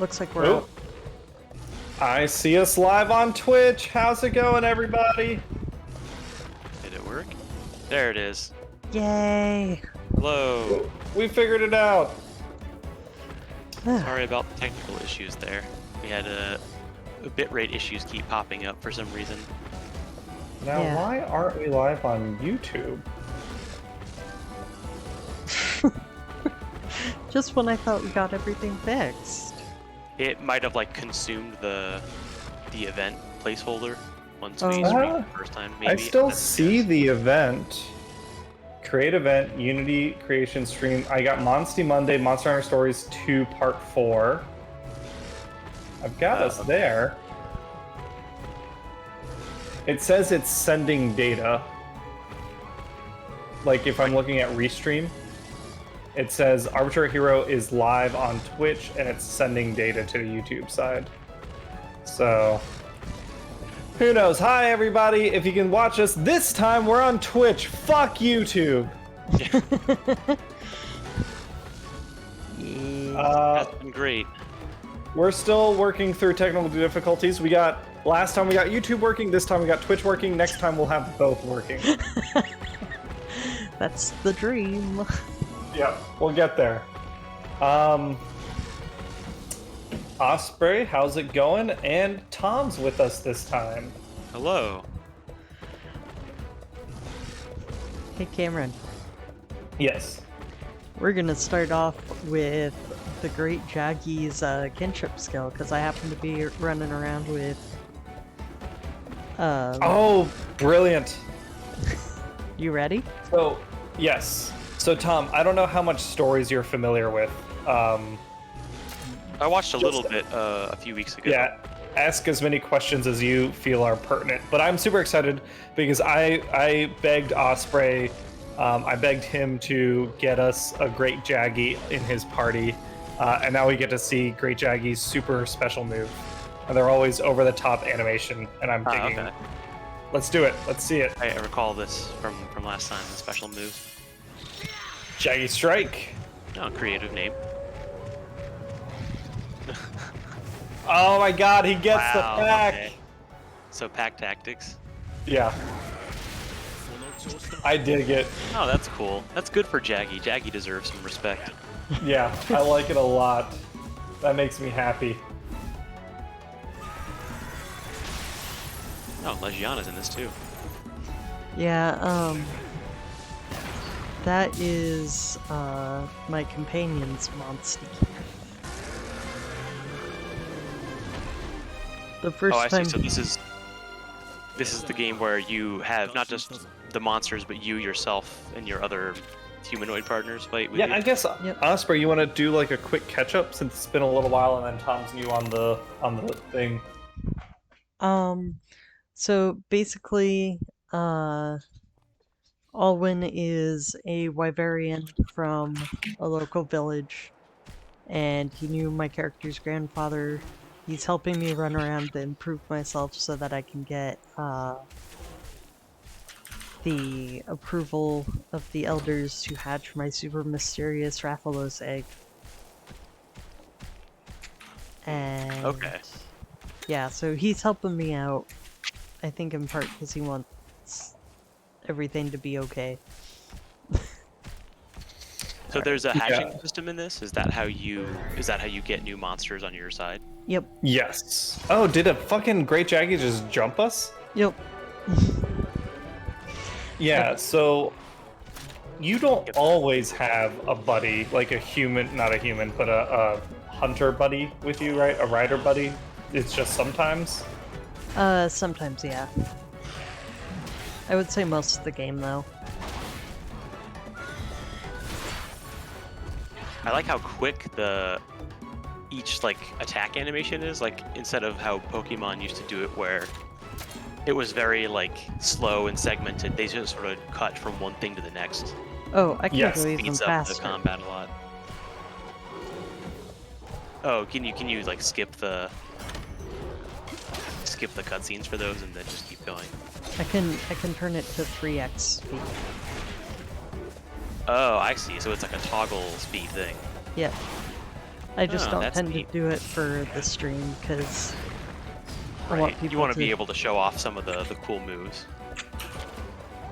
looks like we're Oh. I see us live on Twitch. How's it going, everybody? Did it work? There it is. Yay! Hello. We figured it out. Sorry about the technical issues there. We had bitrate issues keep popping up for some reason. Now, Yeah. why aren't we live on YouTube? Just when I thought we got everything fixed. It might have like consumed the event placeholder once we Oh. streamed the first time. Maybe I still That's a see guess. the event. Create event, Unity creation stream. I got Monstie Monday, Monster Hunter Stories 2 Part 4. I've got us there. It says it's sending data. Like if I'm looking at Restream, it says Arbitrary Hero is live on Twitch and it's sending data to the YouTube side. So, who knows? Hi everybody, if you can watch us this time, we're on Twitch. Fuck YouTube! Yeah. That's been great. We're still working through technical difficulties. Last time we got YouTube working, this time we got Twitch working, next time we'll have both working. That's the dream. Yeah, we'll get there. Osprey, how's it going? And Tom's with us this time. Hello. Hey Cameron, Yes. we're gonna start off with the Great Jaggy's Kinship skill, because I happen to be running around with... Oh, brilliant. You ready? So, yes. So, Tom, I don't know how much stories you're familiar with. I watched a little bit a few weeks ago. Yeah, ask as many questions as you feel are pertinent. But I'm super excited because I begged Osprey, I begged him to get us a Great Jaggy in his party, and now we get to see Great Jaggy's super special move. And they're always over-the-top animation, and I'm digging. Okay. Let's do it. Let's see it. I recall this from last time, the special move. Jaggy Strike. Oh, creative name. Oh my god, he gets Wow, the pack! okay. So pack tactics. Yeah. I dig it. Oh, that's cool. That's good for Jaggy. Jaggy deserves some respect. Yeah, I like it a lot. That makes me happy. Oh, Legiana's in this too. Yeah, that is, my companion's Monstie. The first Oh, I time... see. So this is the game where you have not just the monsters, but you yourself and your other humanoid partners fight with you. Yeah, I guess Yep. Osprey, you want to do like a quick catch up since it's been a little while, and then Tom's new on the thing. So basically, Alwyn is a wyverian from a local village, and he knew my character's grandfather. He's helping me run around to improve myself so that I can get, the approval of the elders to hatch my super mysterious Rathalos egg. And... Okay. yeah, so he's helping me out, I think in part because he wants everything to be okay. So there's a hatching Yeah. system in this. Is that how you get new monsters on your side? Yep, Yes. Oh, did a fucking Great Jaggy just jump us? yep. Yeah, so you don't always have a buddy, like a human, not a human, but a hunter buddy with you, right? A rider buddy. It's just sometimes. Sometimes, yeah. I would say most of the game, though. I like how quick each like attack animation is. Like instead of how Pokemon used to do it, where it was very like slow and segmented, they just sort of cut from one thing to the next. Oh, I can Yes, go even Speeds up the faster. combat a lot. Oh, can you like skip the cutscenes for those and then just keep going? I can turn it to 3x speed. Oh, I see. So it's like a toggle speed thing. Yep. I just Oh, don't that's tend neat. to do it for the stream because I Right. want people You want to to. be able to show off some of the cool moves.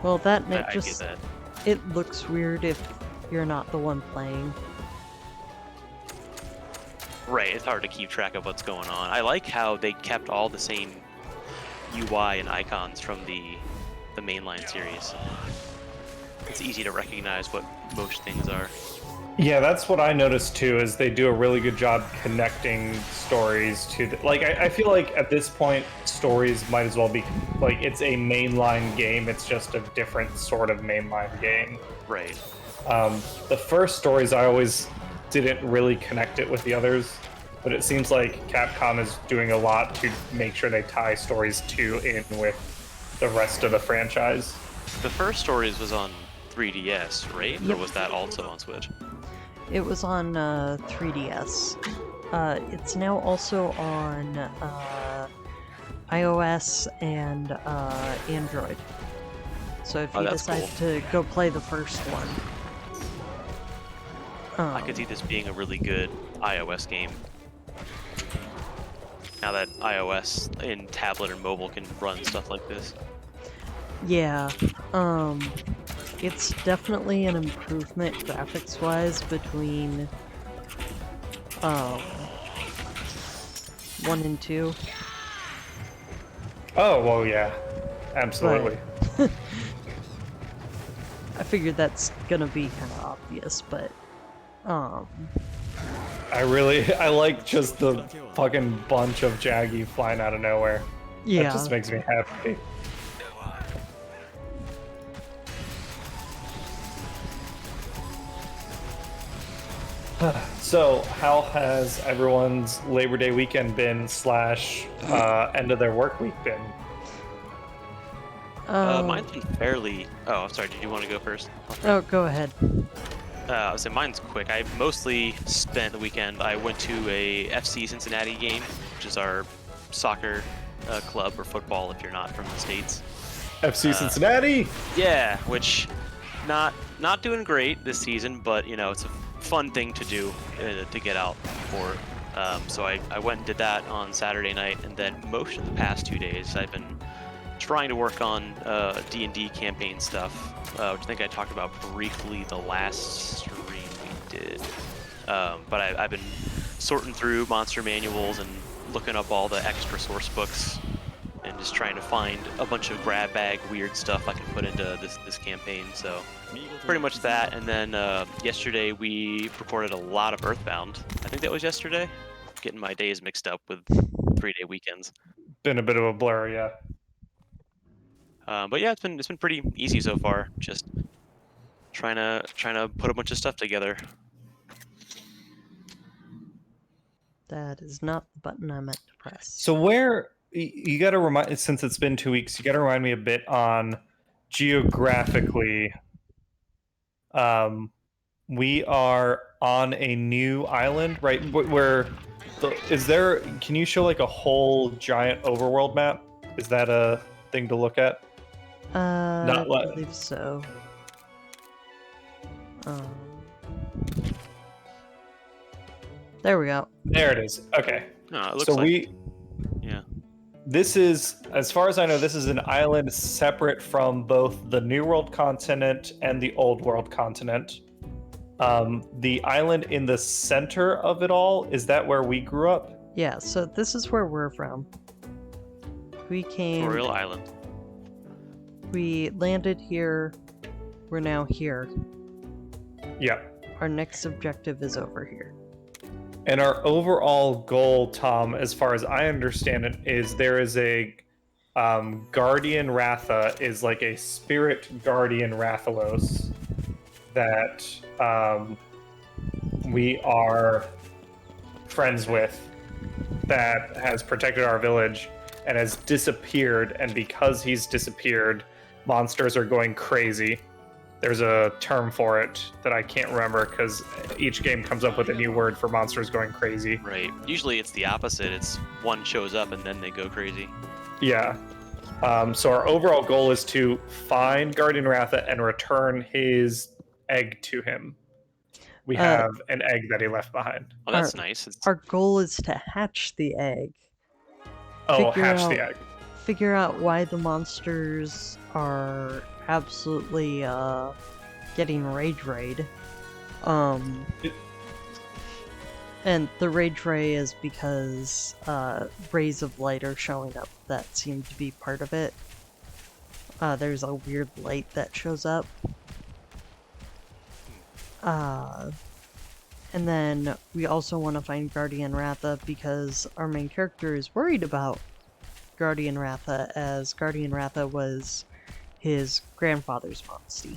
Well, that and it I get just that. it looks weird if you're not the one playing. Right, it's hard to keep track of what's going on. I like how they kept all the same UI and icons from the mainline series. It's easy to recognize what most things are. Yeah, that's what I noticed too. Is they do a really good job connecting stories to I feel like at this point, stories might as well be like it's a mainline game. It's just a different sort of mainline game. Right. The first stories I always didn't really connect it with the others, but it seems like Capcom is doing a lot to make sure they tie stories 2 in with the rest of the franchise. The first stories was on 3DS, right? Or Yep. was that also on Switch? It was on 3DS. It's now also on iOS and Android. So if Oh, you that's decide cool. to go play the first one, I could see this being a really good iOS game. Now that iOS in tablet and mobile can run stuff like this. yeah, it's definitely an improvement graphics-wise between 1 and 2. Oh well, yeah, absolutely. I figured that's gonna be kind of obvious, but I like just the fucking bunch of Jaggy flying out of nowhere. yeah. That just makes me happy. So, how has everyone's Labor Day weekend been / end of their work week been? Mine's been fairly... Oh, sorry, did you want to go first? Oh, go ahead. So mine's quick. I mostly spent the weekend. I went to a FC Cincinnati game, which is our soccer club or football if you're not from the States. FC Cincinnati? Yeah, which not doing great this season, but you know, it's a fun thing to do to get out for. So I went and did that on Saturday night, and then most of the past 2 days I've been trying to work on D&D campaign stuff, which I think I talked about briefly the last stream we did. But I've been sorting through monster manuals and looking up all the extra source books and just trying to find a bunch of grab bag weird stuff I can put into this campaign. So pretty much that. And then yesterday we recorded a lot of Earthbound. I think that was yesterday. Getting my days mixed up with 3-day weekends. Been a bit of a blur, yeah. But yeah, it's been pretty easy so far. Just trying to put a bunch of stuff together. That is not the button I meant to press. So where you got to remind, since it's been 2 weeks, you got to remind me a bit on geographically. We are on a new island, right? Where is there? Can you show like a whole giant overworld map? Is that a thing to look at? I believe so. There we go. There it is. Okay. No, it looks So like yeah. This is, as far as I know, this is an island separate from both the New World continent and the Old World continent. The island in the center of it all, is that where we grew up? Yeah, so this is where we're from. We came... Royal Island. We landed here. We're now here. Yeah. Our next objective is over here. And our overall goal, Tom, as far as I understand it, is there is a Guardian Ratha is like a spirit guardian Rathalos that we are friends with that has protected our village and has disappeared. And because he's disappeared, monsters are going crazy. There's a term for it that I can't remember because each game comes up with a new word for monsters going crazy. Right. Usually it's the opposite. It's one shows up and then they go crazy. Yeah. So our overall goal is to find Guardian Ratha and return his egg to him. we have an egg that he left behind. Oh, that's nice. Our goal is to hatch the egg. Oh, Figure hatch out- the egg. Figure out why the monsters are absolutely getting rage raid. And the rage ray is because rays of light are showing up that seem to be part of it. There's a weird light that shows up. And then we also want to find Guardian Ratha because our main character is worried about Guardian Ratha, as Guardian Ratha was his grandfather's Monstie.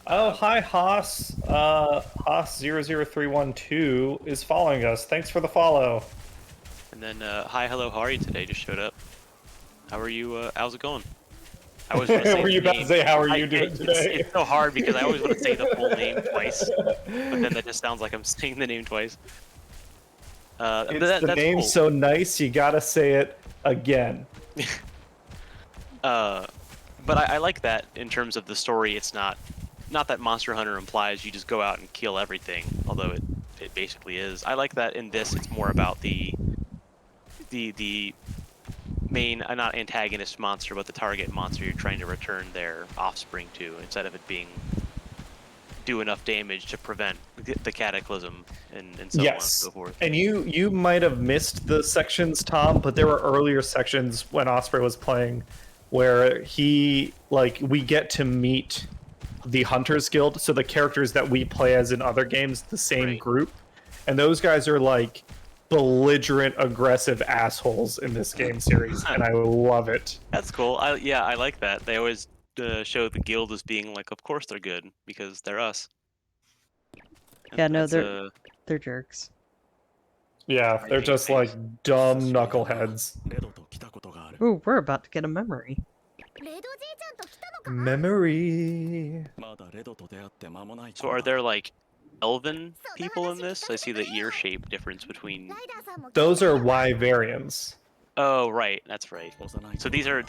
Oh, hi, Haas. Haas00312 is following us. Thanks for the follow. And then, hi, hello, how are you today? Just showed up. How are you? How's it going? I was gonna say Were you the about to name. say, how are you doing today? It's so hard because I always want to say the full name twice, but then that just sounds like I'm saying the name twice. The that's name's cool. so nice, you gotta say it again. But I like that in terms of the story. It's not that Monster Hunter implies you just go out and kill everything, although it basically is. I like that in this it's more about the main, not antagonist monster, but the target monster you're trying to return their offspring to, instead of it being do enough damage to prevent the cataclysm and so on and so forth. And you might have missed the sections, Tom, but there were earlier sections when Osprey was playing where we get to meet the Hunters Guild, so the characters that we play as in other games, the same group, and those guys are like belligerent, aggressive assholes in this game series, and I love it. That's cool. I like that. They always show the guild as being like, of course they're good because they're us. And Yeah, no, that's, they're jerks. Yeah, they're just like dumb knuckleheads. Ooh, we're about to get a memory. Memory. So are there like elven people in this? I see the ear shape difference between. Those are wyverians. Oh right, that's right. So these are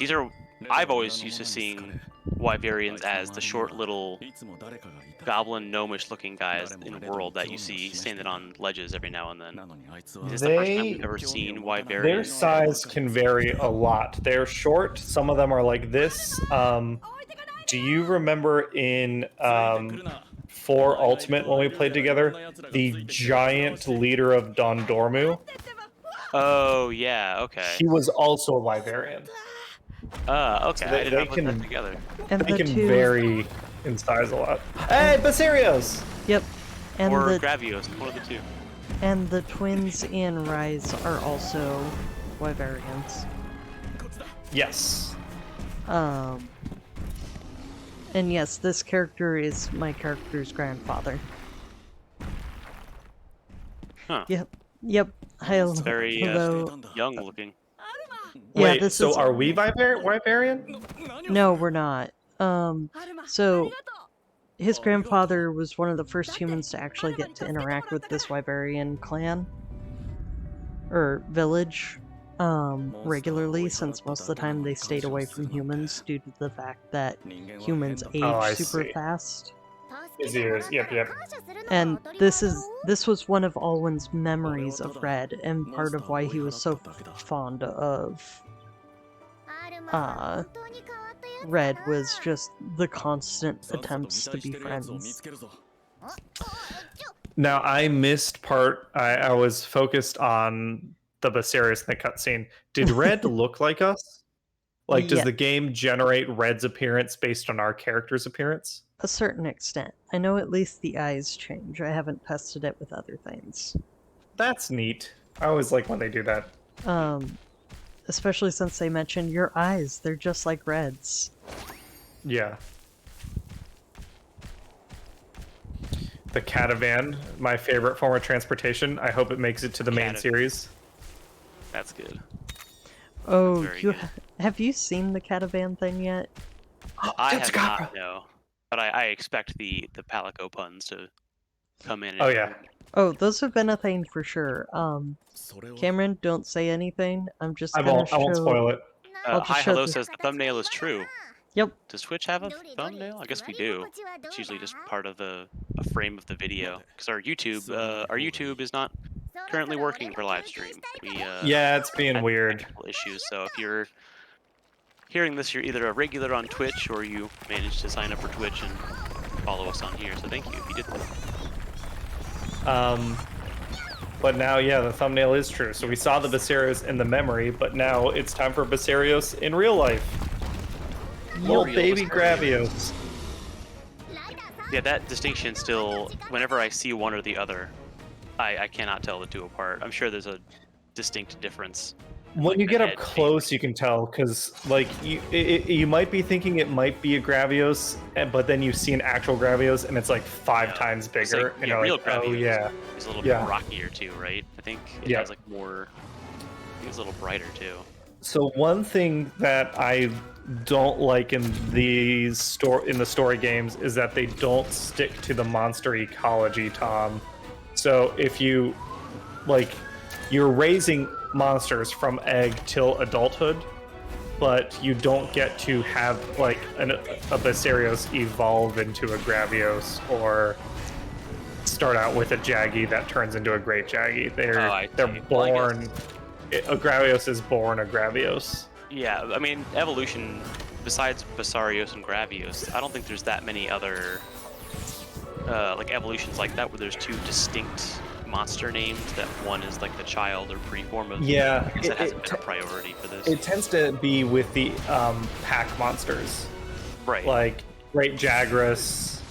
I've always used to seeing wyverians as the short little goblin gnomish looking guys in the world that you see standing on ledges every now and then. Is this the first time you've ever seen wyverians? Their size can vary a lot. They're short. Some of them are like this. Do you remember in 4 Ultimate when we played together, the giant leader of Don Dormu? Oh yeah, okay. He was also a wyverian. Okay. So I did not put that together. And They the can two... vary in size a lot. Hey, Basarios! Yep. And Or the Gravios, one of the two. and the twins in Rise are also wyverians. Yes. And yes, this character is my character's grandfather. Huh. Yep. It's very Hello. young looking. Yeah, Wait, this so is... are we wyverian? No, we're not. So his grandfather was one of the first humans to actually get to interact with this wyverian clan or village regularly, since most of the time they stayed away from humans due to the fact that humans age super fast. His ears, yep. And this was one of Alwyn's memories of Red, and part of why he was so fond of Red was just the constant attempts to be friends. Now, I missed part. I was focused on the Basarius in the cutscene. Did Red look like us? Like, does Yeah. the game generate Red's appearance based on our character's appearance? A certain extent. I know at least the eyes change. I haven't tested it with other things. That's neat. I always like when they do that. Especially since they mentioned your eyes. They're just like Red's. Yeah. The catavan, my favorite form of transportation. I hope it makes it to the main Catavan. series. That's good. Oh, Very you good. have you seen the catavan thing yet? I It's have not, no. But I expect the Palico puns to come in. Oh yeah. Oh, those have been a thing for sure. Cameron, don't say anything. I'm just I gonna won't show... spoil it. I'll just Hi show Hello the- says the thumbnail is true. Yep. Does Twitch have a thumbnail? I guess we do. It's usually just part of a frame of the video. Because our YouTube is not currently working for live stream. We Yeah, it's being had weird. technical issues. So if you're hearing this, you're either a regular on Twitch or you managed to sign up for Twitch and follow us on here. So thank you if you did that. But now, yeah, the thumbnail is true. So we saw the Basarios in the memory, but now it's time for Basarios in real life. Little Real baby Basarios. Gravios. Yeah, that distinction still, whenever I see one or the other, I cannot tell the two apart. I'm sure there's a distinct difference. When you get up close, you can tell, because like you might be thinking it might be a Gravios, but then you see an actual Gravios, and it's like 5 times bigger. Like, yeah, real like, Gravios oh yeah, is a little bit rockier too, right? I think it has like more. I think it's a little brighter too. So one thing that I don't like in the story games is that they don't stick to the monster ecology, Tom. So if you you're raising monsters from egg till adulthood, but you don't get to have like a Basarios evolve into a Gravios or start out with a Jaggy that turns into a Great Jaggy. They're born. A Gravios is born a Gravios. Yeah, I mean, evolution, besides Basarios and Gravios, I don't think there's that many other like evolutions like that where there's 2 distinct monster names that one is like the child or pre-form of. Yeah, it hasn't been a priority for this. It tends to be with the pack monsters, right? Like Great Jagras,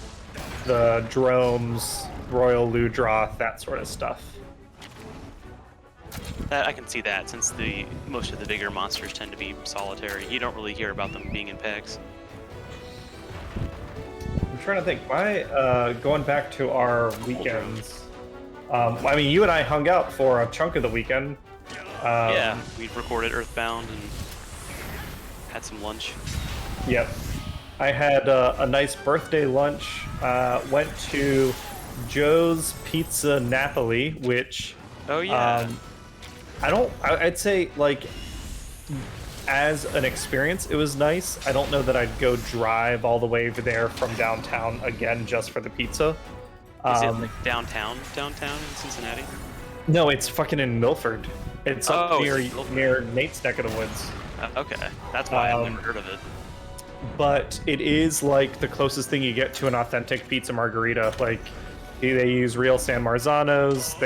the Dromes, Royal Ludroth, that sort of stuff. I can see that, since most of the bigger monsters tend to be solitary. You don't really hear about them being in packs. I'm trying to think. Going back to our weekends. I mean, you and I hung out for a chunk of the weekend. Yeah, we recorded Earthbound and had some lunch. Yep. I had a nice birthday lunch. Went to Joe's Pizza Napoli, which... Oh, yeah. I'd say, like, as an experience, it was nice. I don't know that I'd go drive all the way over there from downtown again just for the pizza. Is it like downtown in Cincinnati? No, it's fucking in Milford. It's up Milford. near Nate's neck of the woods. Okay, that's why I've never heard of it. But it is like the closest thing you get to an authentic pizza margherita. Like, they use real San Marzanos.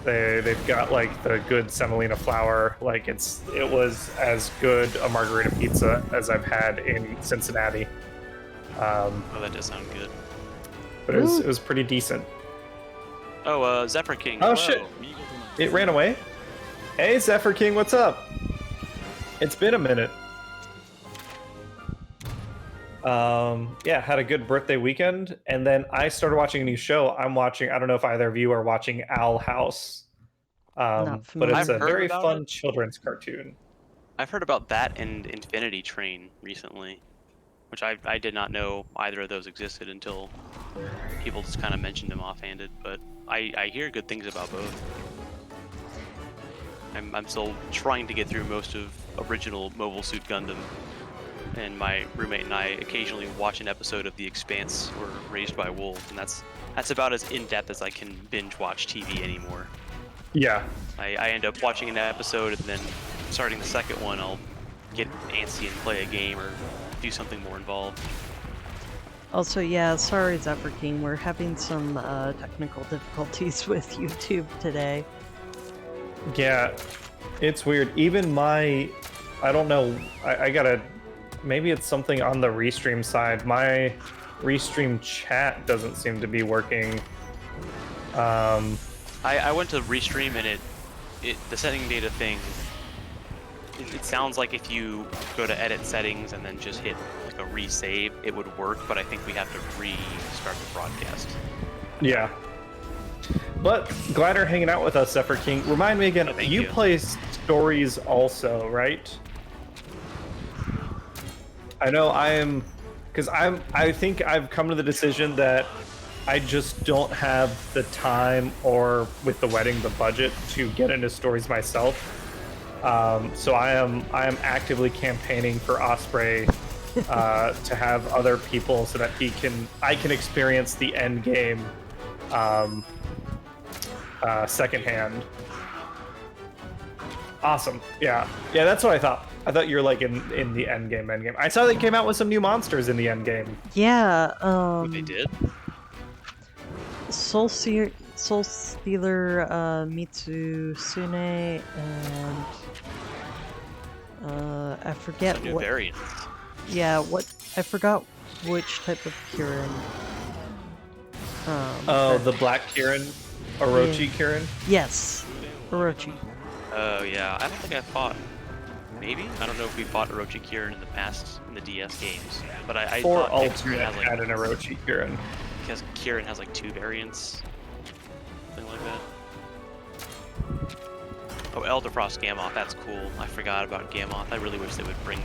They've got like the good semolina flour. Like it was as good a margherita pizza as I've had in Cincinnati. Oh, that does sound good. But it was pretty decent. Oh, Zephyr King. Oh, hello. shit. It ran away. Hey, Zephyr King, what's up? It's been a minute. Yeah, had a good birthday weekend, and then I started watching a new show. I don't know if either of you are watching Owl House. But it's a very fun children's cartoon. I've heard about that and Infinity Train recently, which I did not know either of those existed until people just kind of mentioned them offhanded, but I hear good things about both. I'm still trying to get through most of original Mobile Suit Gundam, and my roommate and I occasionally watch an episode of The Expanse or Raised by Wolves, and that's about as in-depth as I can binge watch TV anymore. Yeah. I end up watching an episode, and then starting the second one, I'll get antsy and play a game or do something more involved. Also, yeah, sorry, Zephyr King, we're having some technical difficulties with YouTube today. Yeah, it's weird. Even I don't know, I gotta, maybe it's something on the Restream side. My Restream chat doesn't seem to be working. I went to Restream, and the setting data thing, it sounds like if you go to edit settings and then just hit like a resave, it would work, but I think we have to restart the broadcast. Yeah. But glad you're hanging out with us, Zephyr King. Remind me again, you play stories also, right? I know I think I've come to the decision that I just don't have the time, or with the wedding, the budget to get into stories myself. So I am actively campaigning for Osprey to have other people so that I can experience the end game secondhand. Awesome. Yeah, that's what I thought. I thought you were like in the end game. I saw they came out with some new monsters in the end game. Yeah, They did? Soul Stealer, Mitsusune, and I forget New what. variants. Yeah, I forgot which type of Kirin. The Black Kirin, Orochi Kirin. Yes, Orochi. Oh yeah, I don't think I fought. Maybe? I don't know if we fought Orochi Kirin in the past in the DS games, but I Or thought Ultimate Kirin has like, had an Orochi Kirin. because Kirin has like 2 variants, something like that. Oh, Elderfrost Gamoth, that's cool. I forgot about Gamoth. I really wish they would bring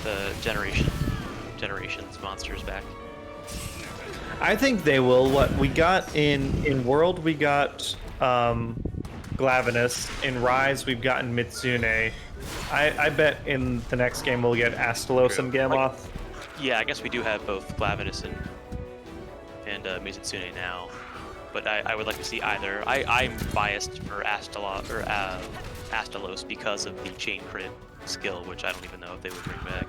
the generations monsters back. I think they will. What we got in World, we got Glavenus. In Rise, we've gotten Mitsune. I bet in the next game we'll get Astalos and Gamoth. Yeah, I guess we do have both Glavenus and Mitsune now, but I would like to see either. I'm biased for Astalos because of the chain crit skill, which I don't even know if they would bring back.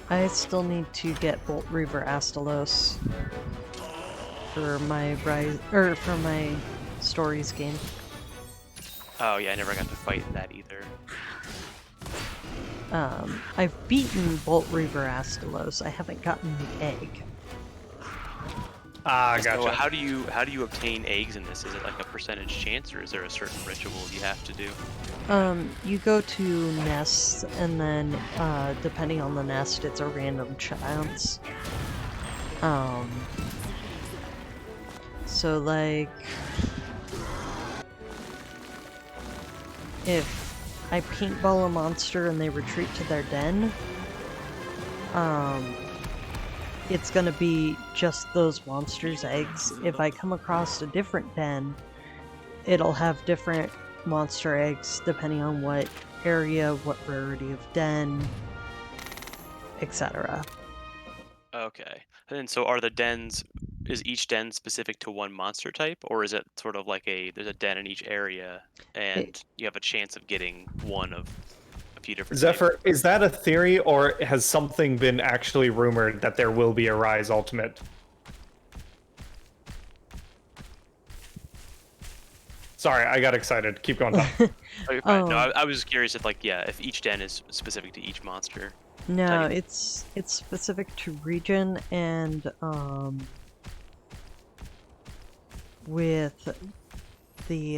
I still need to get Bolt Reaver Astalos for my for my stories game. Oh yeah, I never got to fight that either. I've beaten Bolt Reaver Astalos. I haven't gotten the egg. Ah, gotcha. So how do you obtain eggs in this? Is it like a percentage chance, or is there a certain ritual you have to do? You go to nests, and then depending on the nest, it's a random chance. So like, if I paintball a monster and they retreat to their den, it's gonna be just those monsters' eggs. If I come across a different den, it'll have different monster eggs depending on what area, what rarity of den, etc. Okay. And then, so are the dens, is each den specific to one monster type, or is it sort of like there's a den in each area, and you have a chance of getting one of a few different Zephyr, types? is that a theory, or has something been actually rumored that there will be a Rise Ultimate? Sorry, I got excited. Keep going, Tom. Okay, fine. No, I was just curious if if each den is specific to each monster. No, type. it's specific to region and with the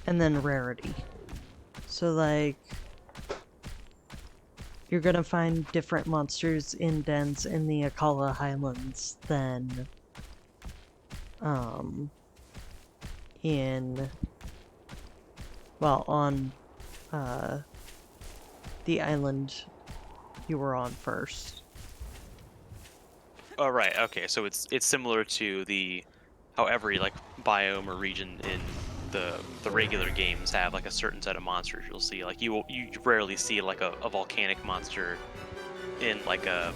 and then rarity. So like you're gonna find different monsters in dens in the Akala Highlands than on the island you were on first. Oh right, okay. So it's similar to how every biome or region in the regular games have a certain set of monsters you'll see. You rarely see a volcanic monster in a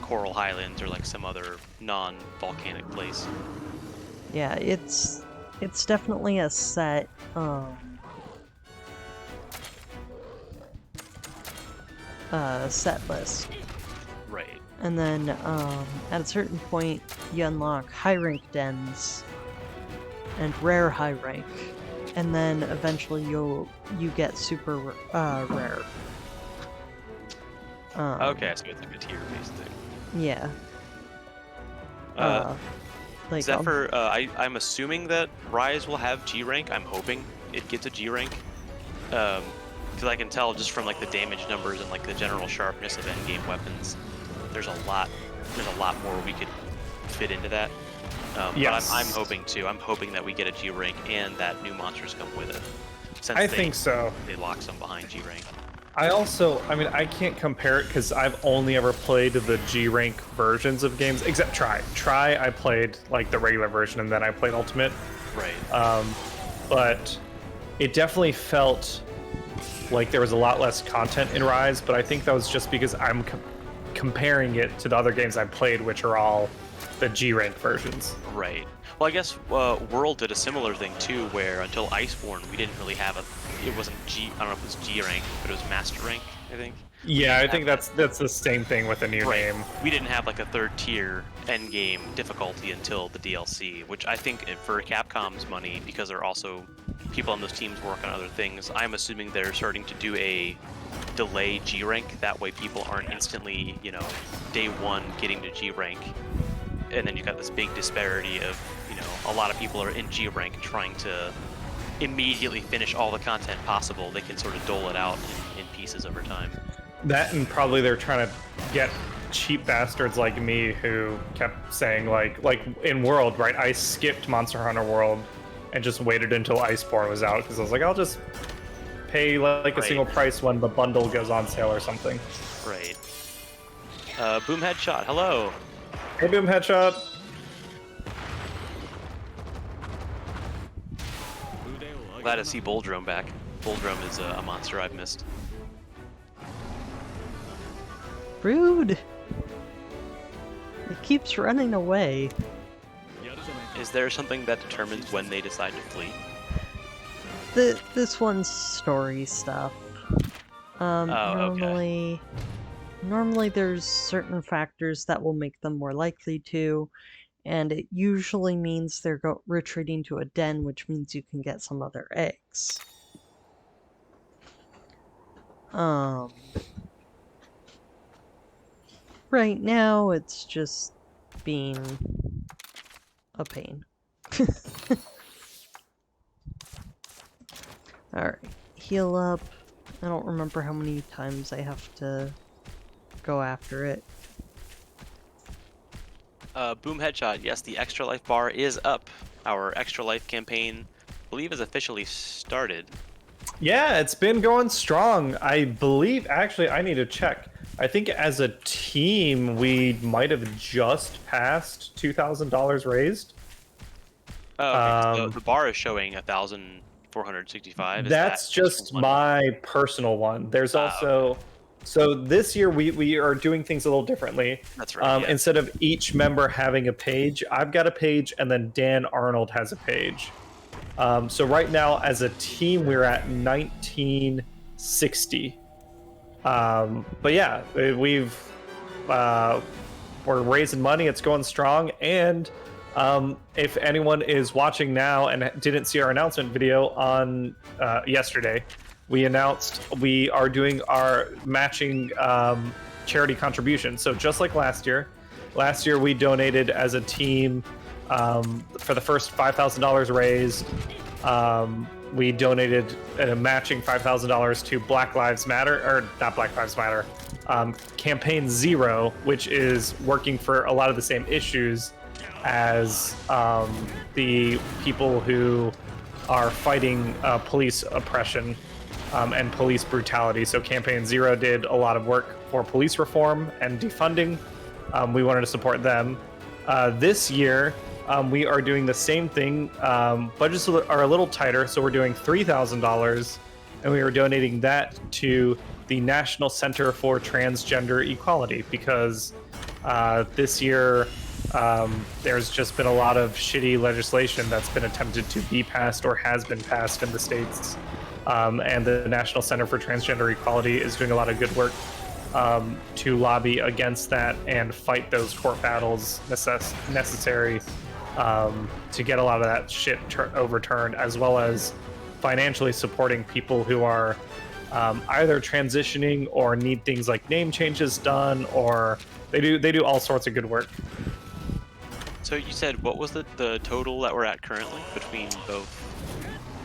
Coral Highlands or some other non-volcanic place. Yeah, it's definitely a set set list. Right. And then at a certain point you unlock high rank dens and rare high rank, and then eventually you get super rare. Okay, so it's a tier based thing. Yeah. Zephyr, I'm assuming that Rise will have G rank. I'm hoping it gets a G rank. Because I can tell just from the damage numbers and the general sharpness of endgame weapons, there's a lot more we could fit into that. Yes. But I'm hoping too. I'm hoping that we get a G rank and that new monsters come with it. Since I think so. They lock some behind G rank. I can't compare it because I've only ever played the G rank versions of games, except Try. I played the regular version and then I played Ultimate. Right. But it definitely felt like there was a lot less content in Rise, but I think that was just because I'm comparing it to the other games I've played, which are all the G rank versions. Right. Well, I guess World did a similar thing too, where until Iceborne, we didn't really have it wasn't G. I don't know if it was G rank, but it was Master rank, I think. Yeah, I think that's the same thing with a new name. We didn't have like a third tier end game difficulty until the DLC, which I think for Capcom's money, because there are also people on those teams work on other things, I'm assuming they're starting to do a delay G rank. That way people aren't instantly, you know, day one getting to G rank. And then you've got this big disparity of, you know, a lot of people are in G rank trying to immediately finish all the content possible. They can sort of dole it out in pieces over time. That, and probably they're trying to get cheap bastards like me who kept saying like in World, right? I skipped Monster Hunter World and just waited until Iceborne was out because I was like, I'll just pay like a single price when the bundle goes on sale or something. Right. Boom Headshot, hello. Hey, Boom Headshot. Glad to see Boldrome back. Boldrome is a monster I've missed. Rude! It keeps running away. Is there something that determines when they decide to flee? This one's story stuff. Normally there's certain factors that will make them more likely to, and it usually means they're retreating to a den, which means you can get some other eggs. Right now, it's just being a pain. Alright, heal up. I don't remember how many times I have to go after it. Boom Headshot, yes, the Extra Life bar is up. Our Extra Life campaign, I believe, has officially started. Yeah, it's been going strong. I believe, actually, I need to check. I think as a team, we might have just passed $2,000 raised. Oh, okay. So the bar is showing 1,465. That's just my personal one. There's also... Okay. So this year we are doing things a little differently. That's right. Yeah. Instead of each member having a page, I've got a page, and then Dan Arnold has a page. So right now, as a team, we're at 1960. But yeah, we're raising money. It's going strong. And if anyone is watching now and didn't see our announcement video on yesterday, we announced we are doing our matching charity contribution. So just like last year we donated as a team for the first $5,000 raised. We donated a matching $5,000 to Black Lives Matter, or not Black Lives Matter, Campaign Zero, which is working for a lot of the same issues as the people who are fighting police oppression and police brutality. So Campaign Zero did a lot of work for police reform and defunding. We wanted to support them. This year, we are doing the same thing. Budgets are a little tighter, so we're doing $3,000, and we are donating that to the National Center for Transgender Equality, because this year there's just been a lot of shitty legislation that's been attempted to be passed or has been passed in the States. And the National Center for Transgender Equality is doing a lot of good work to lobby against that and fight those court battles necessary to get a lot of that shit overturned, as well as financially supporting people who are either transitioning or need things like name changes done, or they do all sorts of good work. So you said, what was the total that we're at currently between both?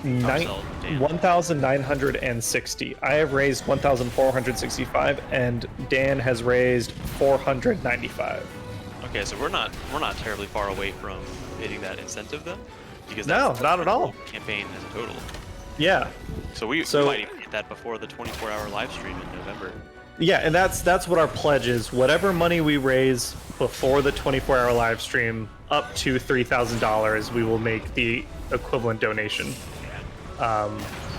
1,960. I have raised 1,465, and Dan has raised 495. Okay, so we're not terribly far away from hitting that incentive then, because no, not at all. Campaign as a total. Yeah. So we might even hit that before the 24-hour live stream in November. Yeah, and that's what our pledge is. Whatever money we raise before the 24-hour live stream, up to $3,000, we will make the equivalent donation.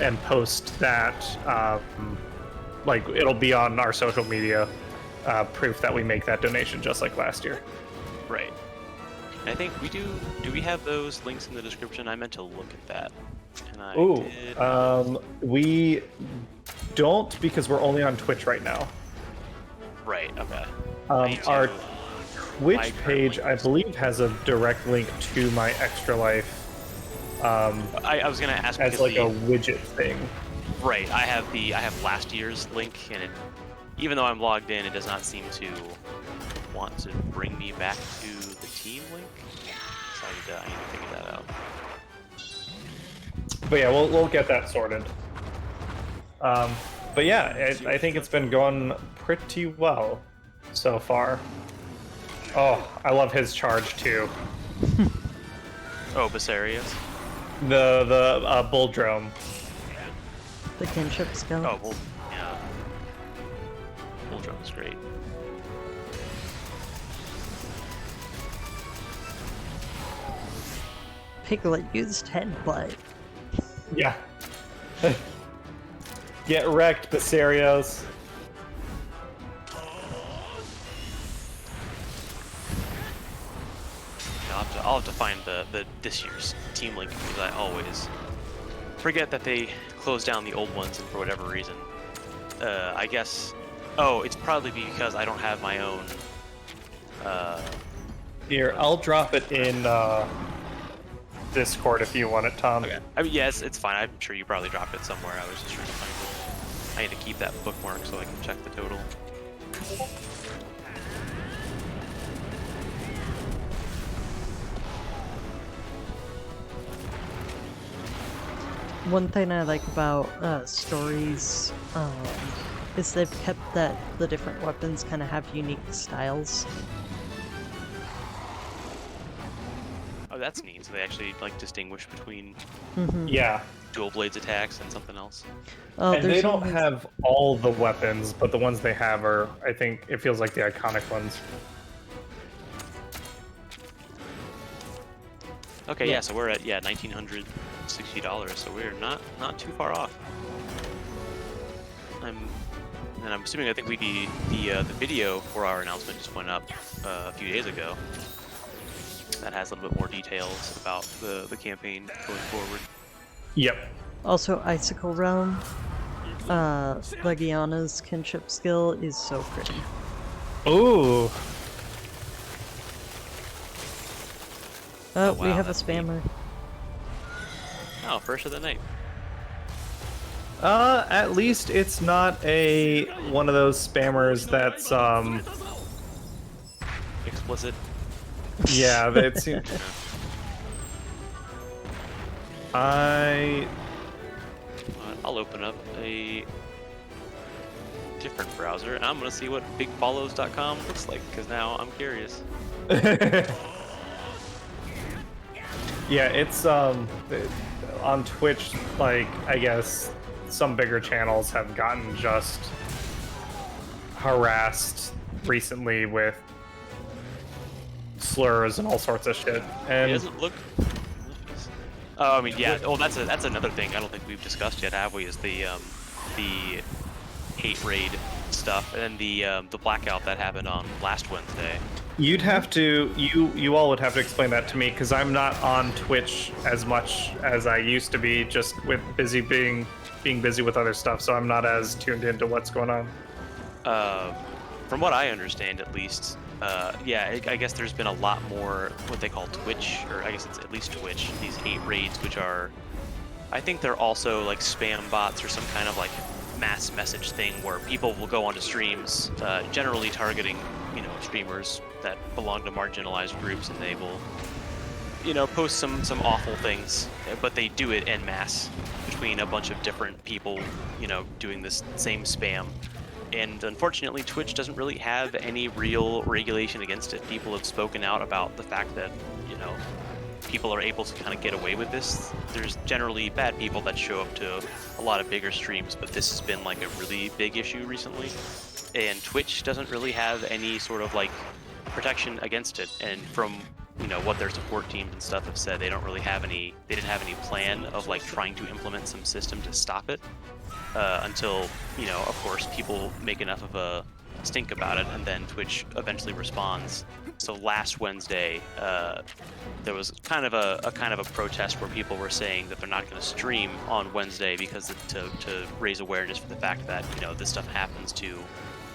and post that. Like it'll be on our social media, proof that we make that donation just like last year. Right. I think we do. Do we have those links in the description? I meant to look at that. And I did. We don't, because we're only on Twitch right now. Right. Okay. Our Twitch page, I believe, has a direct link to my Extra Life. I was gonna ask as like a widget thing. Right. I have last year's link, and even though I'm logged in, it does not seem to want to bring me back to the team link. So I need to figure that out. But yeah, we'll get that sorted. But yeah, I think it's been going pretty well so far. Oh, I love his charge too. Oh, Basarius? The bull drone. The Kinship Skills. Oh, well, yeah. Bull drone is great. Piglet used headbutt. Yeah. Get wrecked, Basarios. I'll have to find the this year's team link, because I always forget that they closed down the old ones, and for whatever reason, I guess. Oh, it's probably because I don't have my own. Here, I'll drop it in Discord if you want it, Tom. Okay. I mean, yes, it's fine. I'm sure you probably dropped it somewhere. I was just trying to find it. I need to keep that bookmark so I can check the total. One thing I like about stories is they've kept that the different weapons kind of have unique styles. Oh, that's neat. So they actually like distinguish between Yeah. dual blades attacks and something else. Oh, And they don't have all the weapons, but the ones they have are, I think, it feels like the iconic ones. Okay, yeah, so we're at $1,960, so we're not too far off. I'm assuming I think the video for our announcement just went up a few days ago. That has a little bit more details about the campaign going forward. Yep. Also, Icicle Realm. Legiana's kinship skill is so pretty. Ooh. Oh, wow, we have a that's spammer. Oh, first of the night. At least it's not one of those spammers that's Explicit. yeah, that's I'll open up a different browser, and I'm gonna see what bigfollows.com looks like, because now I'm curious. yeah, it's on Twitch, like, I guess some bigger channels have gotten just harassed recently with slurs and all sorts of shit. And It doesn't look. Oh, I mean, yeah. Oh, that's another thing I don't think we've discussed yet, have we? Is the hate raid stuff, and then the blackout that happened on last Wednesday. you'd have to, you all would have to explain that to me, because I'm not on Twitch as much as I used to be, just with being busy with other stuff, so I'm not as tuned into what's going on. From what I understand, at least, yeah, I guess there's been a lot more what they call Twitch, or I guess it's at least Twitch, these hate raids, which are, I think they're also like spam bots or some kind of like mass message thing where people will go onto streams, generally targeting, streamers that belong to marginalized groups, and they will, post some awful things, but they do it en masse between a bunch of different people, doing this same spam. And unfortunately, Twitch doesn't really have any real regulation against it. People have spoken out about the fact that, people are able to kind of get away with this. There's generally bad people that show up to a lot of bigger streams, but this has been like a really big issue recently. And Twitch doesn't really have any sort of like protection against it. And from what their support teams and stuff have said. They didn't have any plan of like trying to implement some system to stop it until, of course, people make enough of a stink about it, and then Twitch eventually responds. So last Wednesday, there was kind of a protest where people were saying that they're not going to stream on Wednesday because to raise awareness for the fact that this stuff happens to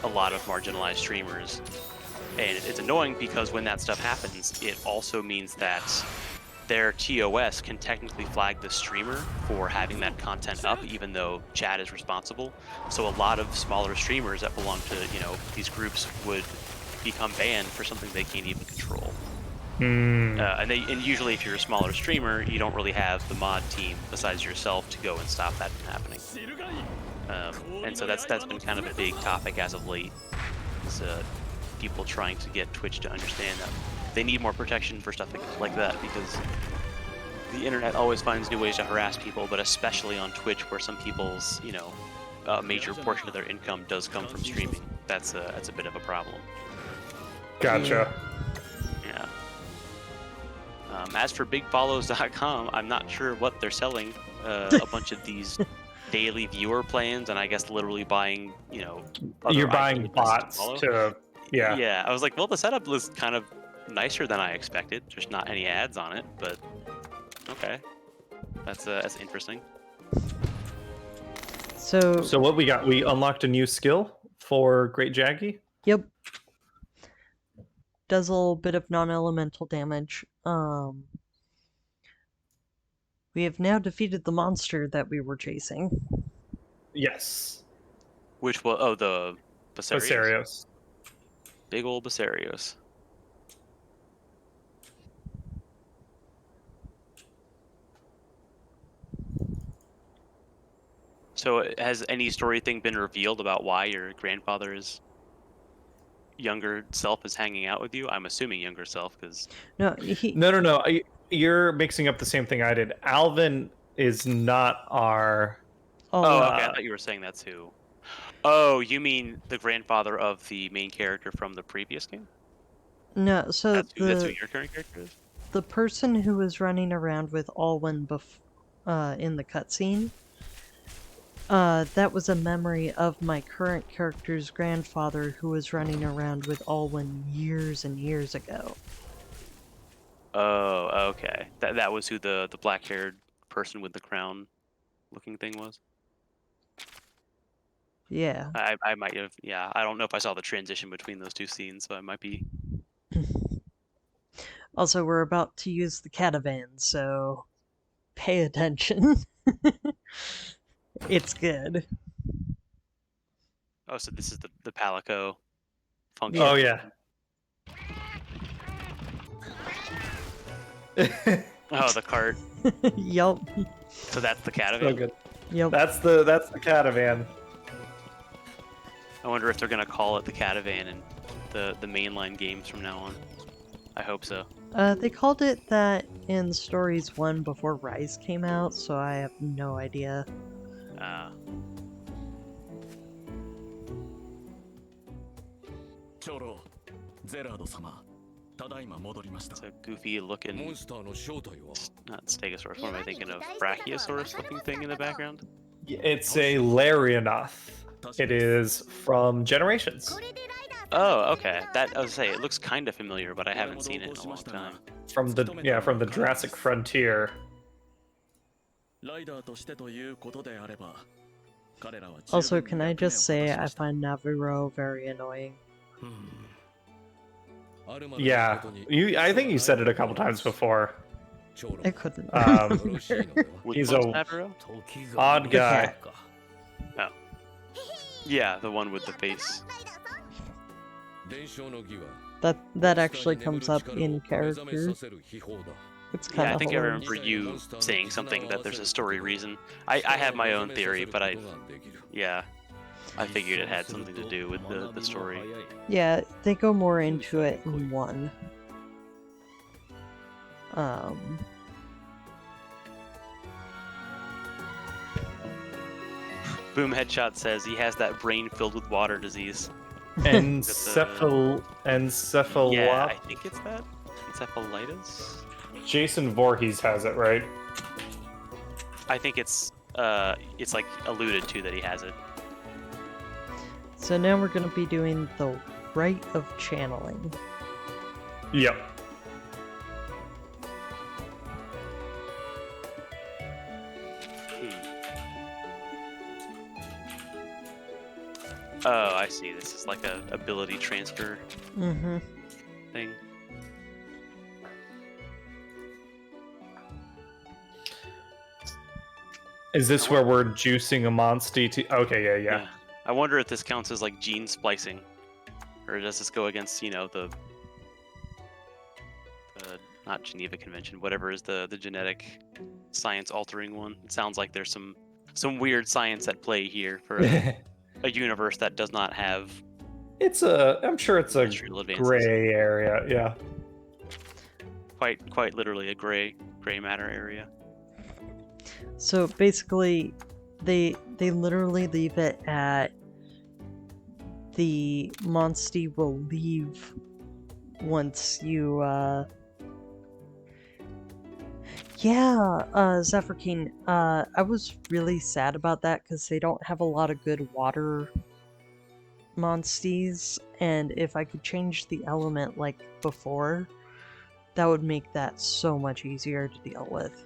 a lot of marginalized streamers. And it's annoying because when that stuff happens, it also means that their TOS can technically flag the streamer for having that content up, even though chat is responsible. So a lot of smaller streamers that belong to, these groups would become banned for something they can't even control. And usually if you're a smaller streamer, you don't really have the mod team besides yourself to go and stop that from happening. And so that's been kind of a big topic as of late. Is, people trying to get Twitch to understand that they need more protection for stuff like that, because the internet always finds new ways to harass people, but especially on Twitch, where some people's, a major portion of their income does come from streaming. That's a bit of a problem. Gotcha. Yeah. As for bigfollows.com, I'm not sure what they're selling. A bunch of these daily viewer plans, and I guess literally buying, You're buying bots to. Yeah. Yeah, I was like, well, the setup was kind of nicer than I expected. There's not any ads on it, but okay, that's interesting. So what we got? We unlocked a new skill for Great Jaggy. Yep. Does a little bit of non-elemental damage. We have now defeated the monster that we were chasing. Yes. Which was the Basarios. Big old Basarios. So has any story thing been revealed about why your grandfather's younger self is hanging out with you? I'm assuming younger self, because... No. You're mixing up the same thing I did. Alvin is not our... Oh, okay. I thought you were saying that too. Oh, you mean the grandfather of the main character from the previous game? No, so that's who your current character is? The person who was running around with Alwyn in the cutscene, that was a memory of my current character's grandfather who was running around with Alwyn years and years ago. Oh, okay. That was who the black-haired person with the crown looking thing was? Yeah. I might have, yeah. I don't know if I saw the transition between those two scenes, so I might be... Also, we're about to use the catavan, so pay attention. It's good. Oh, so this is the Palico function. Oh, yeah. Oh, the cart. Yup. So that's the catavan? So good. Yep. That's the catavan. I wonder if they're gonna call it the catavan in the mainline games from now on. I hope so. They called it that in Stories 1 before Rise came out, so I have no idea. It's a goofy looking, not Stegosaurus, what am I thinking of? Brachiosaurus looking thing in the background? It's a Larianoth. It is from Generations. Oh, okay. I was say it looks kind of familiar, but I haven't seen it in a long time. From the Jurassic Frontier. Also, can I just say I find Navarro very annoying? Yeah, I think you said it a couple times before. I couldn't. He's a odd guy. Oh. Yeah, the one with the face. That actually comes up in characters. It's kind of I think hilarious. I remember you saying something that there's a story reason. I have my own theory, but I figured it had something to do with the story. Yeah, they go more into it in 1. Boom Headshot says he has that brain filled with water disease. Encephalo. Yeah, I think it's that. encephalitis? Jason Voorhees has it, right? I think it's like alluded to that he has it. So now we're going to be doing the rite of channeling. Yep. Oh, I see. This is like a ability transfer thing. Is this where we're juicing a Monstie to... Okay, yeah. I wonder if this counts as like gene splicing, or does this go against, you know, the not Geneva Convention, whatever is the genetic science altering one. It sounds like there's some weird science at play here for a universe that does not have. I'm sure it's a gray area, yeah. Quite literally a gray matter area. So basically, they literally leave it at the Monstie will leave once you Zephyr King, I was really sad about that because they don't have a lot of good water Monsties, and if I could change the element like before, that would make that so much easier to deal with.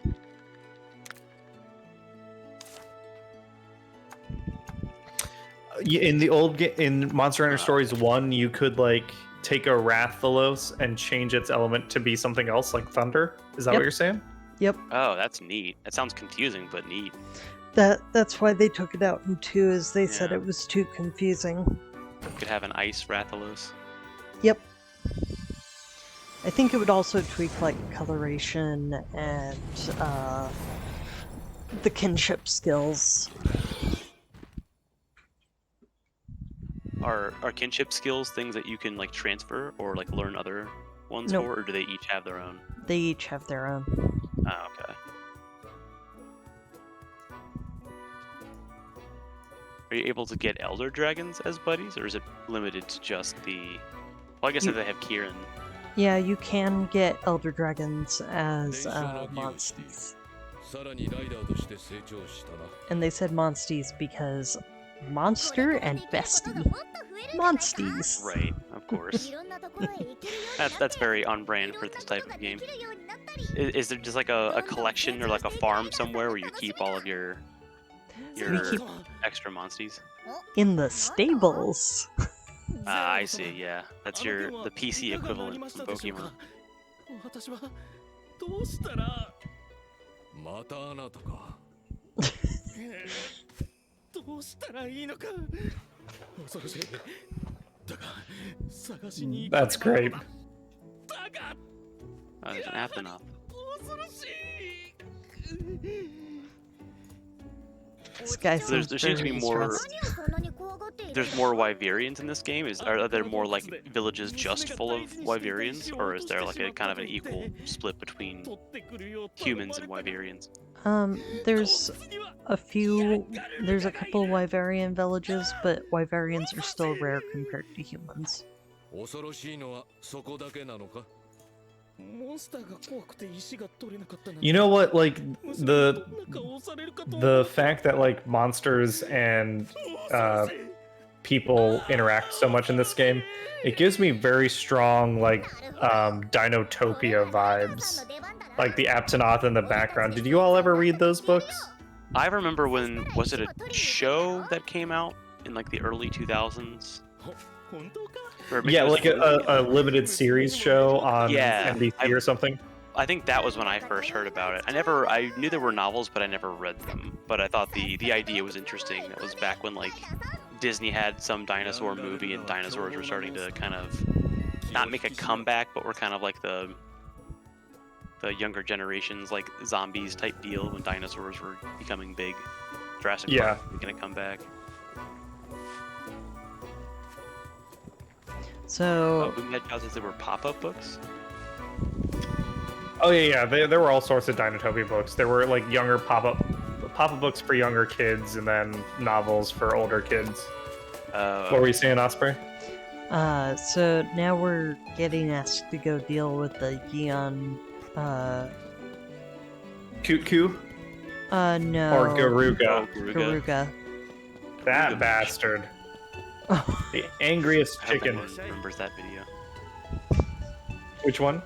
In the old in Monster Hunter Stories 1, you could like take a Rathalos and change its element to be something else, like thunder. Is that what you're saying? Yep. Oh, that's neat. That sounds confusing, but neat. That's why they took it out in 2, is they said it was too confusing. You could have an ice Rathalos. Yep. I think it would also tweak like coloration and the kinship skills. Are kinship skills things that you can like transfer or like learn other ones Nope. for, or do they each have their own? They each have their own. Oh, okay. Are you able to get elder dragons as buddies, or is it limited to just the... Well, I guess if they have Kieran. Yeah, you can get elder dragons as Monsties. And they said Monsties because monster and bestie. Monsties. Right, of course. That's very on brand for this type of game. Is there just like a collection or like a farm somewhere where you keep all of your extra Monsties? In the stables. I see, yeah. That's the PC equivalent from Pokemon. That's great. There's an Aptonoth. This guy So there seems to be more. There's more wyverians in this game. Are there more like villages just full of wyverians, or is there like a kind of an equal split between humans and wyverians? There's a couple wyverian villages, but wyverians are still rare compared to humans. You know what, like the fact that like monsters and people interact so much in this game, it gives me very strong like Dinotopia vibes, like the Aptonoth in the background. Did you all ever read those books? I remember was it a show that came out in like the early 2000s? Yeah, like a limited series show on NBC or something. I think that was when I first heard about it. I knew there were novels, but I never read them. But I thought the idea was interesting. It was back when like Disney had some dinosaur movie and dinosaurs were starting to kind of not make a comeback, but were kind of like the younger generations, like zombies type deal when dinosaurs were becoming big. Jurassic Park making a comeback. So we met houses that were pop-up books. Oh yeah. There were all sorts of Dinotopia books. There were like younger pop-up books for younger kids, and then novels for older kids. What were you saying, Osprey? So now we're getting asked to go deal with the Yeon, Kutku no. or Garuga? Oh, Garuga. Garuga. That Garuga. bastard. The angriest I hope chicken. anyone remembers that video. Which one?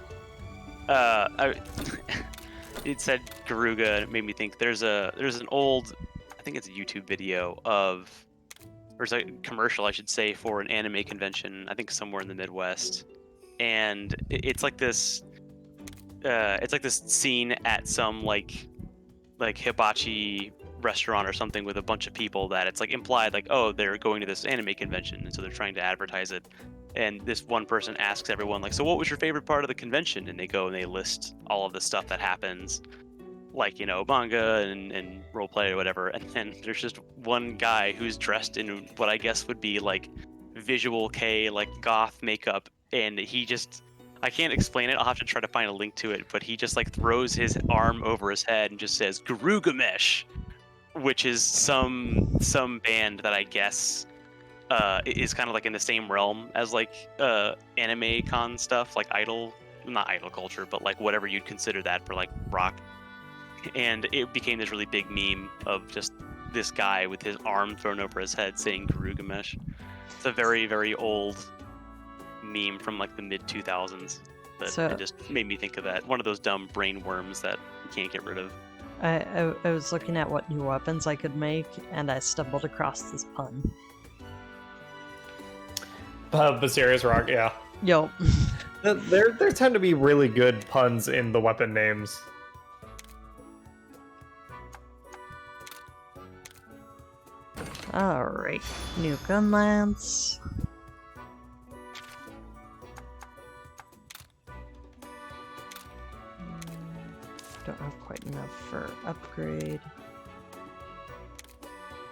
It said Garuga, and it made me think there's an old, I think it's a YouTube video of, or it's a commercial, I should say, for an anime convention, I think somewhere in the Midwest, and it's like this scene at some like hibachi restaurant or something with a bunch of people that it's like implied like, oh, they're going to this anime convention, and so they're trying to advertise it. And this one person asks everyone like, so what was your favorite part of the convention? And they go and they list all of the stuff that happens, like, you know, manga and role play or whatever. And then there's just one guy who's dressed in what I guess would be like visual K, like goth makeup, and he just, I can't explain it. I'll have to try to find a link to it, but he just like throws his arm over his head and just says Garugamesh, which is some band that I guess is kind of like in the same realm as like anime con stuff, like not idol culture, but like whatever you'd consider that for like rock. And it became this really big meme of just this guy with his arm thrown over his head saying Garugamesh. It's a very, very old meme from like the mid 2000s, but So- it just made me think of that. One of those dumb brain worms that you can't get rid of. I was looking at what new weapons I could make, and I stumbled across this pun. Basarius Rock, yeah. Yo. There tend to be really good puns in the weapon names. Alright, new gun lance. Don't have quite enough for upgrade.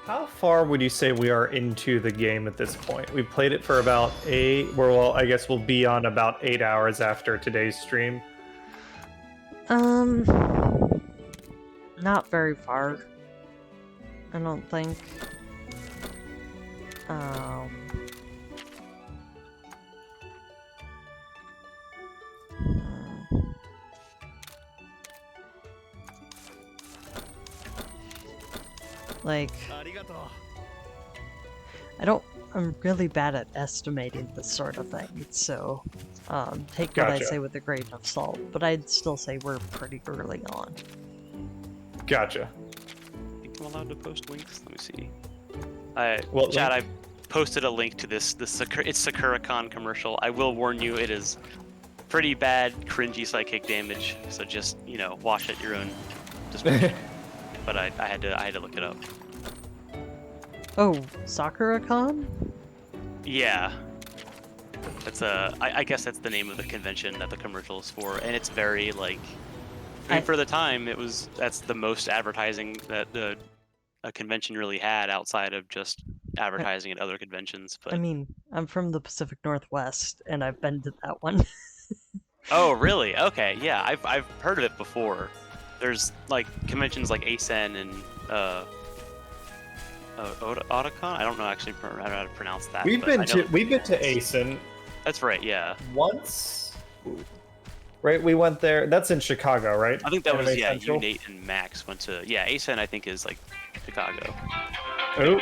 How far would you say we are into the game at this point? We've played it for about 8. Well, I guess we'll be on about 8 hours after today's stream. Not very far. I don't think. Like, I'm really bad at estimating this sort of thing, so take what I Gotcha. say with a grain of salt, but I'd still say we're pretty early on. Gotcha. I think I'm allowed to post links. Let me see. What Chad, link? I posted a link to this it's SakuraCon commercial. I will warn you, it is pretty bad, cringy psychic damage. So just, you know, watch at your own discretion. But I had to look it up. Oh, SakuraCon? Yeah. That's I guess that's the name of the convention that the commercial is for, and it's very like. I mean, for the time, that's the most advertising that a convention really had outside of just advertising at other conventions. But I mean, I'm from the Pacific Northwest, and I've been to that one. oh, really? Okay, yeah, I've heard of it before. There's like conventions like ASEN and Otakon. I don't know actually how to pronounce that. We've but been I know to ASEN That's right. Yeah. once. Right, we went there. That's in Chicago, right? I think that was Anime you, Central? Nate, and Max went to ASEN. I think is like Chicago. Oh,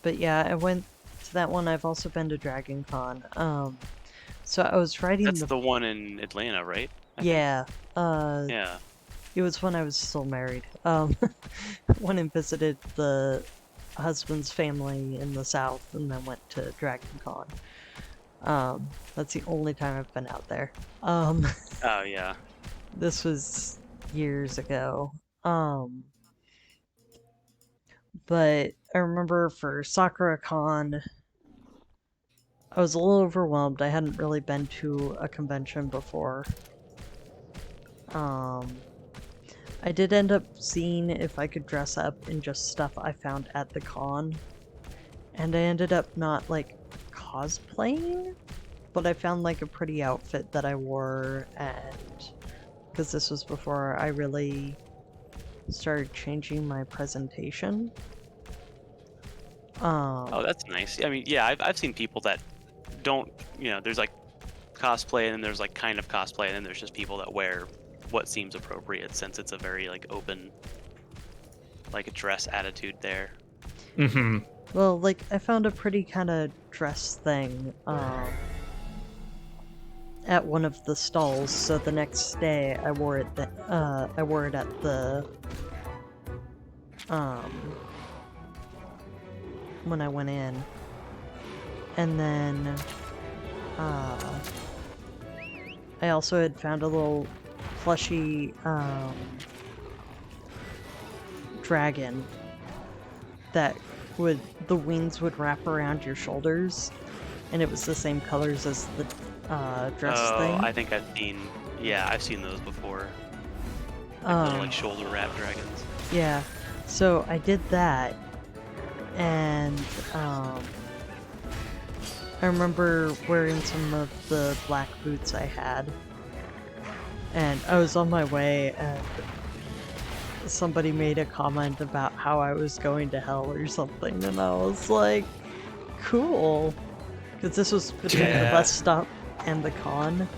But yeah, I went to that one. I've also been to Dragon Con. So I was writing That's the one in Atlanta, right? I think. yeah, Yeah. it was when I was still married. Went and visited the husband's family in the south, and then went to Dragon Con. That's the only time I've been out there. Oh yeah. This was years ago. But I remember for SakuraCon, I was a little overwhelmed. I hadn't really been to a convention before. I did end up seeing if I could dress up in just stuff I found at the con. And I ended up not, like, cosplaying, but I found, like, a pretty outfit that I wore, and... because this was before I really started changing my presentation. Oh, that's nice. I mean, yeah, I've seen people that don't, there's like cosplay, and then there's like kind of cosplay, and then there's just people that wear what seems appropriate, since it's a very like open, like dress attitude there. Mm-hmm. Well, like, I found a pretty kind of dress thing, at one of the stalls, so the next day I wore it, I wore it at the, when I went in. And then, I also had found a little plushy, dragon that the wings would wrap around your shoulders, and it was the same colors as the dress thing. I think I've seen those before. Like little like shoulder wrap dragons. Yeah, so I did that, and I remember wearing some of the black boots I had, and I was on my way, and somebody made a comment about how I was going to hell or something, and I was like, cool. Because this was between the bus stop and the con.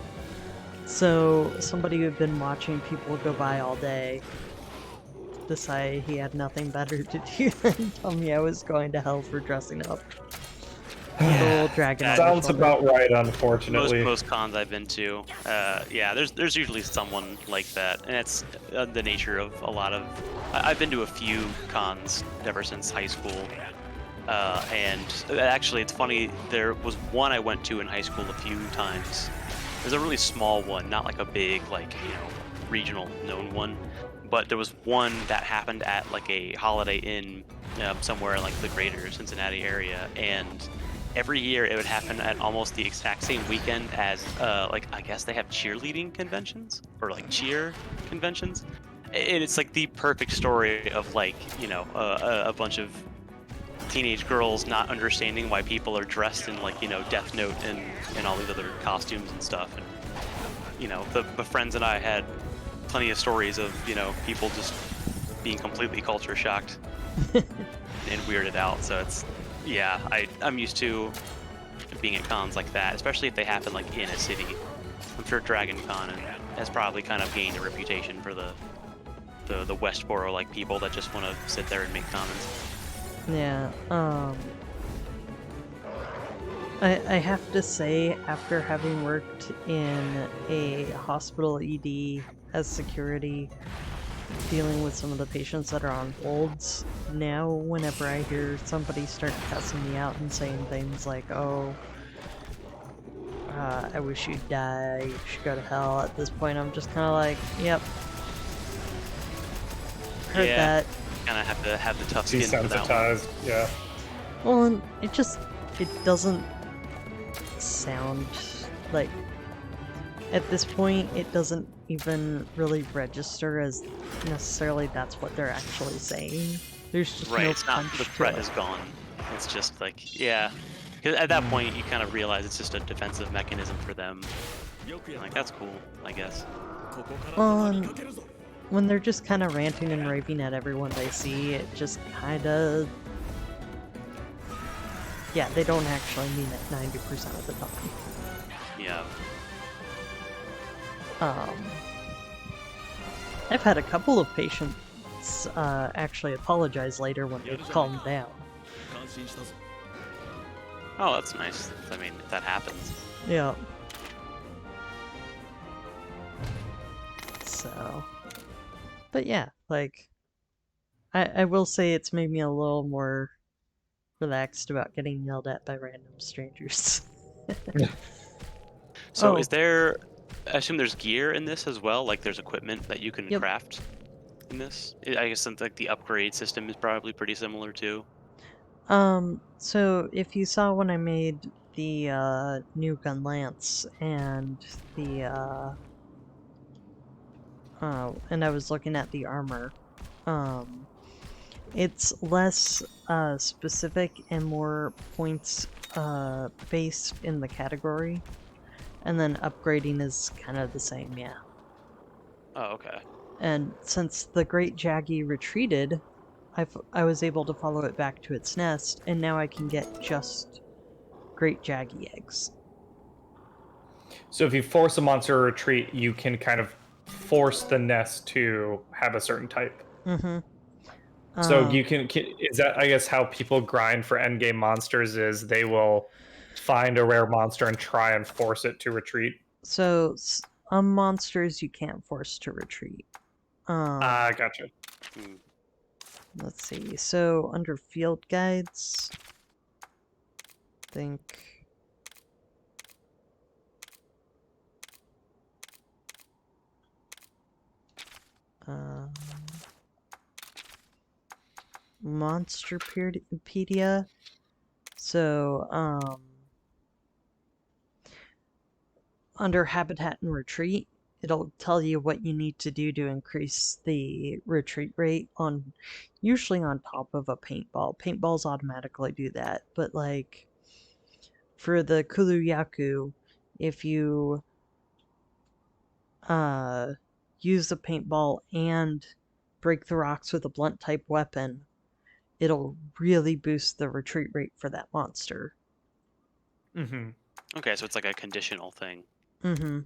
So somebody who had been watching people go by all day decided he had nothing better to do than tell me I was going to hell for dressing up. The little dragon. Sounds about right, unfortunately. Most cons I've been to, yeah, there's usually someone like that, and it's the nature of a lot of. I've been to a few cons ever since high school, and actually, it's funny. There was one I went to in high school a few times. There's a really small one, not like a big, like regional known one, but there was one that happened at like a Holiday Inn somewhere in like the greater Cincinnati area, and every year it would happen at almost the exact same weekend as like I guess they have cheerleading conventions or like cheer conventions, and it's like the perfect story of like a bunch of teenage girls not understanding why people are dressed in like Death Note and all these other costumes and stuff, and the friends and I had plenty of stories of people just being completely culture shocked and weirded out. So it's I'm used to being at cons like that, especially if they happen like in a city. I'm sure Dragon Con has probably kind of gained a reputation for the Westboro like people that just want to sit there and make comments. Yeah, I have to say, after having worked in a hospital ED as security, dealing with some of the patients that are on holds, now whenever I hear somebody start cussing me out and saying things like, oh, I wish you'd die, you should go to hell, at this point I'm just kind of like, yep. Heard that. Kind of have to have the tough skin for that one. Desensitized, yeah. Well, and it doesn't sound like, at this point, it doesn't even really register as necessarily that's what they're actually saying. There's just no it's not, punch the to threat it. is gone. It's just like, because at that point you kind of realize it's just a defensive mechanism for them. Like, that's cool, I guess. Well, when they're just kind of ranting and raving at everyone they see, it just kind of... Yeah, they don't actually mean it 90% of the time. Yeah. I've had a couple of patients actually apologize later when they've calmed down. Oh, that's nice. I mean, if that happens. Yeah. So... But yeah, like, I will say it's made me a little more relaxed about getting yelled at by random strangers. So is there, I assume there's gear in this as well? Like there's equipment that you can craft in this? I guess like the upgrade system is probably pretty similar too. So if you saw when I made the new gun lance and the and I was looking at the armor, it's less specific and more points based in the category, and then upgrading is kind of the same, Oh, okay. And since the Great Jaggy retreated, I was able to follow it back to its nest, and now I can get just great jaggy eggs. So if you force a monster to retreat, you can kind of force the nest to have a certain type. Mm-hmm. So you can is that, I guess, how people grind for endgame monsters is they will find a rare monster and try and force it to retreat. So some monsters you can't force to retreat. Gotcha. Let's see. So under field guides, think. Monsterpedia. So, under habitat and retreat, it'll tell you what you need to do to increase the retreat rate usually on top of a paintball. Paintballs automatically do that, but like for the Kuluyaku, if you use the paintball and break the rocks with a blunt type weapon, it'll really boost the retreat rate for that monster. Mm-hmm. Okay, so it's like a conditional thing. Mm-hmm.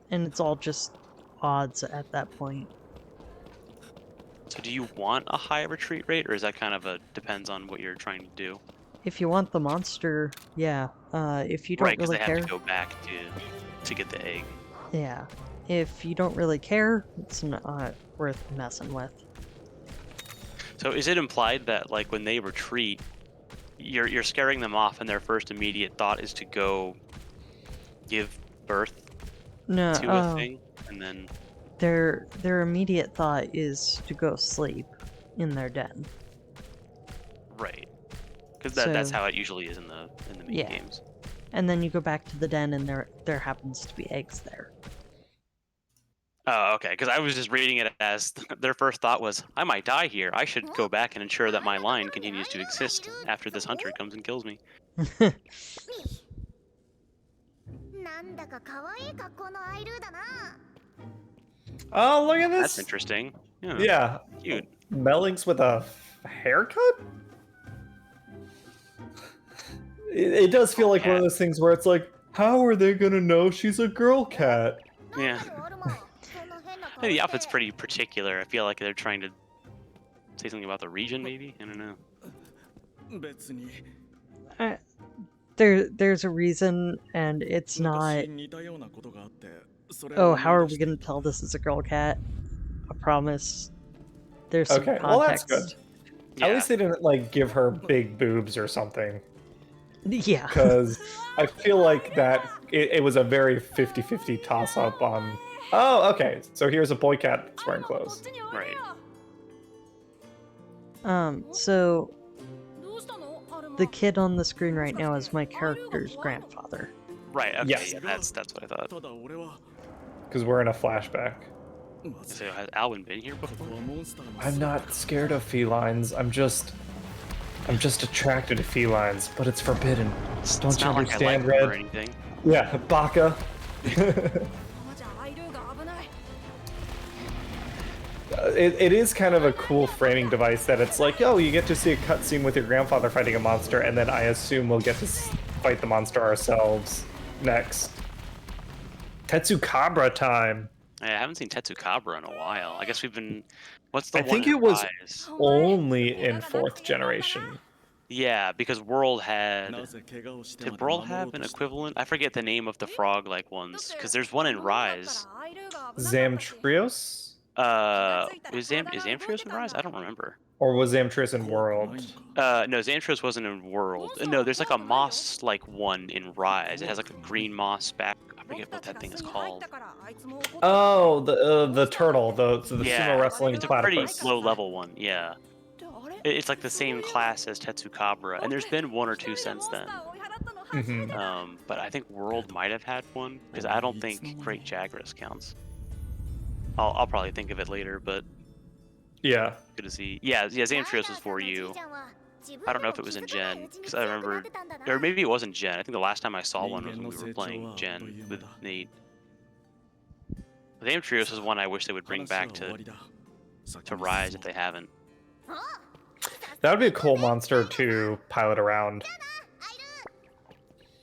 And it's all just odds at that point. So do you want a high retreat rate, or is that kind of depends on what you're trying to do? If you want the monster, yeah. If you don't Right, because really they care, have to go back to get the egg. yeah. If you don't really care, it's not worth messing with. So is it implied that like when they retreat, you're scaring them off, and their first immediate thought is to go give birth No, to a thing, and then their immediate thought is to go sleep in their den. right, because that's So- how it usually is in the main Yeah. games. And then you go back to the den, and there happens to be eggs there. Oh, okay. Because I was just reading it as their first thought was, "I might die here. I should go back and ensure that my line continues to exist after this hunter comes and kills me." Oh, look at this. That's interesting. Yeah. Cute. Mellings with a haircut? It does feel like one of those things where it's like, how are they gonna know she's a girl cat? Yeah. The outfit's pretty particular. I feel like they're trying to say something about the region, maybe. I don't know. There's a reason, and it's not. Oh, how are we gonna tell this is a girl cat? I promise. There's some Okay, context. well that's good. Yeah. At least they didn't like give her big boobs or something. Yeah. Because I feel like that it was a very 50-50 toss up on. Oh, okay. So here's a boy cat that's wearing clothes. Right. So the kid on the screen right now is my character's grandfather. Right. Okay. Yes. Yeah, that's what I thought. Because we're in a flashback. So has Alwyn been here before? I'm not scared of felines. I'm just attracted to felines, but it's forbidden. Don't It's you not like I understand, like them or Red? anything. Yeah, Baka. It is kind of a cool framing device that it's like, oh, you get to see a cutscene with your grandfather fighting a monster, and then I assume we'll get to fight the monster ourselves next. Tetsukabra time. I haven't seen Tetsukabra in a while. I guess we've been. What's the I one think in it was Rise? only in 4th generation. Yeah, because World had. Did World have an equivalent? I forget the name of the frog-like ones. Because there's one in Rise. Zamtrios? Is Zamtrios in Rise? I don't remember. Or was Zamtrios in World? No, Zamtrios wasn't in World. No, there's like a moss-like one in Rise. It has like a green moss back. I forget what that thing is called. Oh, the turtle, the Yeah, sumo wrestling it's a pretty platypus. low-level one. Yeah, it's like the same class as Tetsukabra, and there's been one or two since then. Mhm. But I think World might have had one because I don't think Great Jagras counts. I'll probably think of it later, but Yeah. good to see. Yeah, Zamtrios was for you. I don't know if it was in Gen, because I remember, or maybe it wasn't Gen. I think the last time I saw one was when we were playing Gen with Nate. The Amtrios is one I wish they would bring back to Rise if they haven't. That would be a cool monster to pilot around.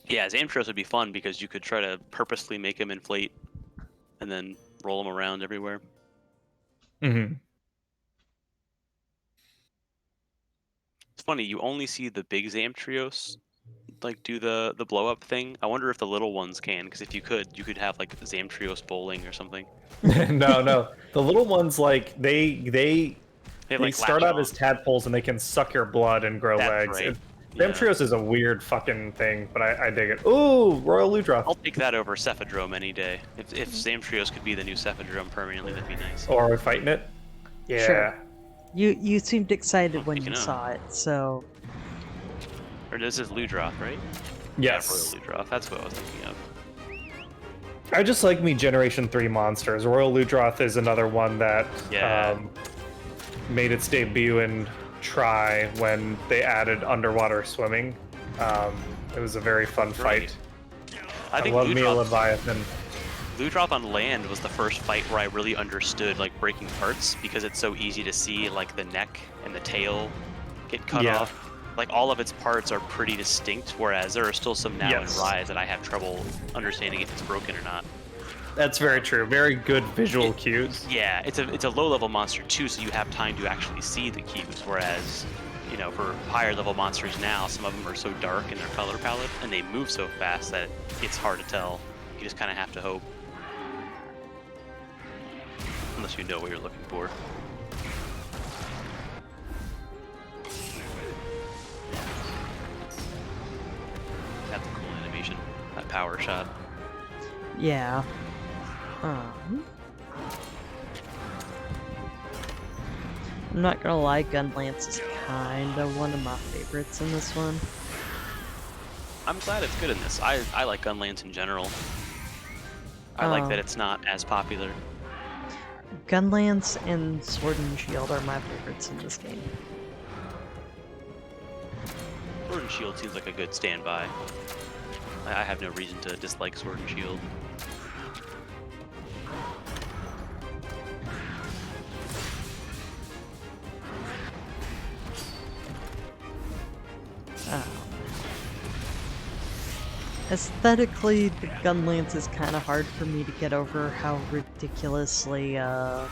Yeah, Zamtrios would be fun because you could try to purposely make him inflate and then roll him around everywhere. Mm-hmm. It's funny, you only see the big Zamtrios like do the blow up thing. I wonder if the little ones can, because if you could have like Zamtrios bowling or something. No. The little ones, like they like start latch out on. as tadpoles and they can suck your blood and grow That's legs. right. Zamtrios is a weird fucking thing, but I dig it. Ooh, Royal Ludroth. I'll take that over Cephadrome any day. If Zamtrios could be the new Cephadrome permanently, that'd be nice. Or are we fighting it? Yeah. Sure. You seemed excited when you speaking of. saw it, so... Or this is Ludroth, right? Yes. Yeah, Royal Ludroth. That's what I was thinking of. I just like me Generation 3 monsters. Royal Ludroth is another one that made its debut in Try when they added underwater swimming. It was a very fun fight. I think love me a Leviathan. Ludroth on land was the first fight where I really understood like breaking parts, because it's so easy to see like the neck and the tail get cut off. Like all of its parts are pretty distinct, whereas there are still some now in Rise that I have trouble understanding if it's broken or not. That's very true. Very good visual cues. Yeah, it's a low-level monster too, so you have time to actually see the cues. Whereas, you know, for higher-level monsters now, some of them are so dark in their color palette and they move so fast that it's hard to tell. You just kind of have to hope, unless you know what you're looking for. That's a cool animation. That power shot. Yeah. I'm not gonna lie, Gunlance is kinda one of my favorites in this one. I'm glad it's good in this. I like Gunlance in general. I like that it's not as popular. Gunlance and Sword and Shield are my favorites in this game. Sword and Shield seems like a good standby. I have no reason to dislike Sword and Shield. Aesthetically, the Gunlance is kind of hard for me to get over how ridiculously Anime?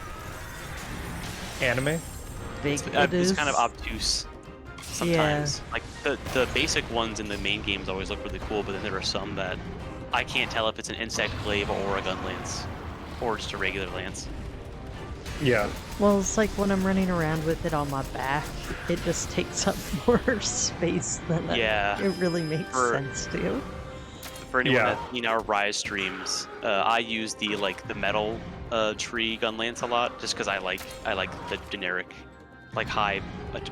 big it is. It's kind of obtuse sometimes. Like the basic ones in the main games always look really cool, but then there are some that I can't tell if it's an insect glaive or a Gunlance, or just a regular lance. Yeah. Well, it's like when I'm running around with it on my back, it just takes up more space than it really makes sense to. For anyone that seen our Rise streams, I use the metal tree Gunlance a lot, just because I like the generic, like high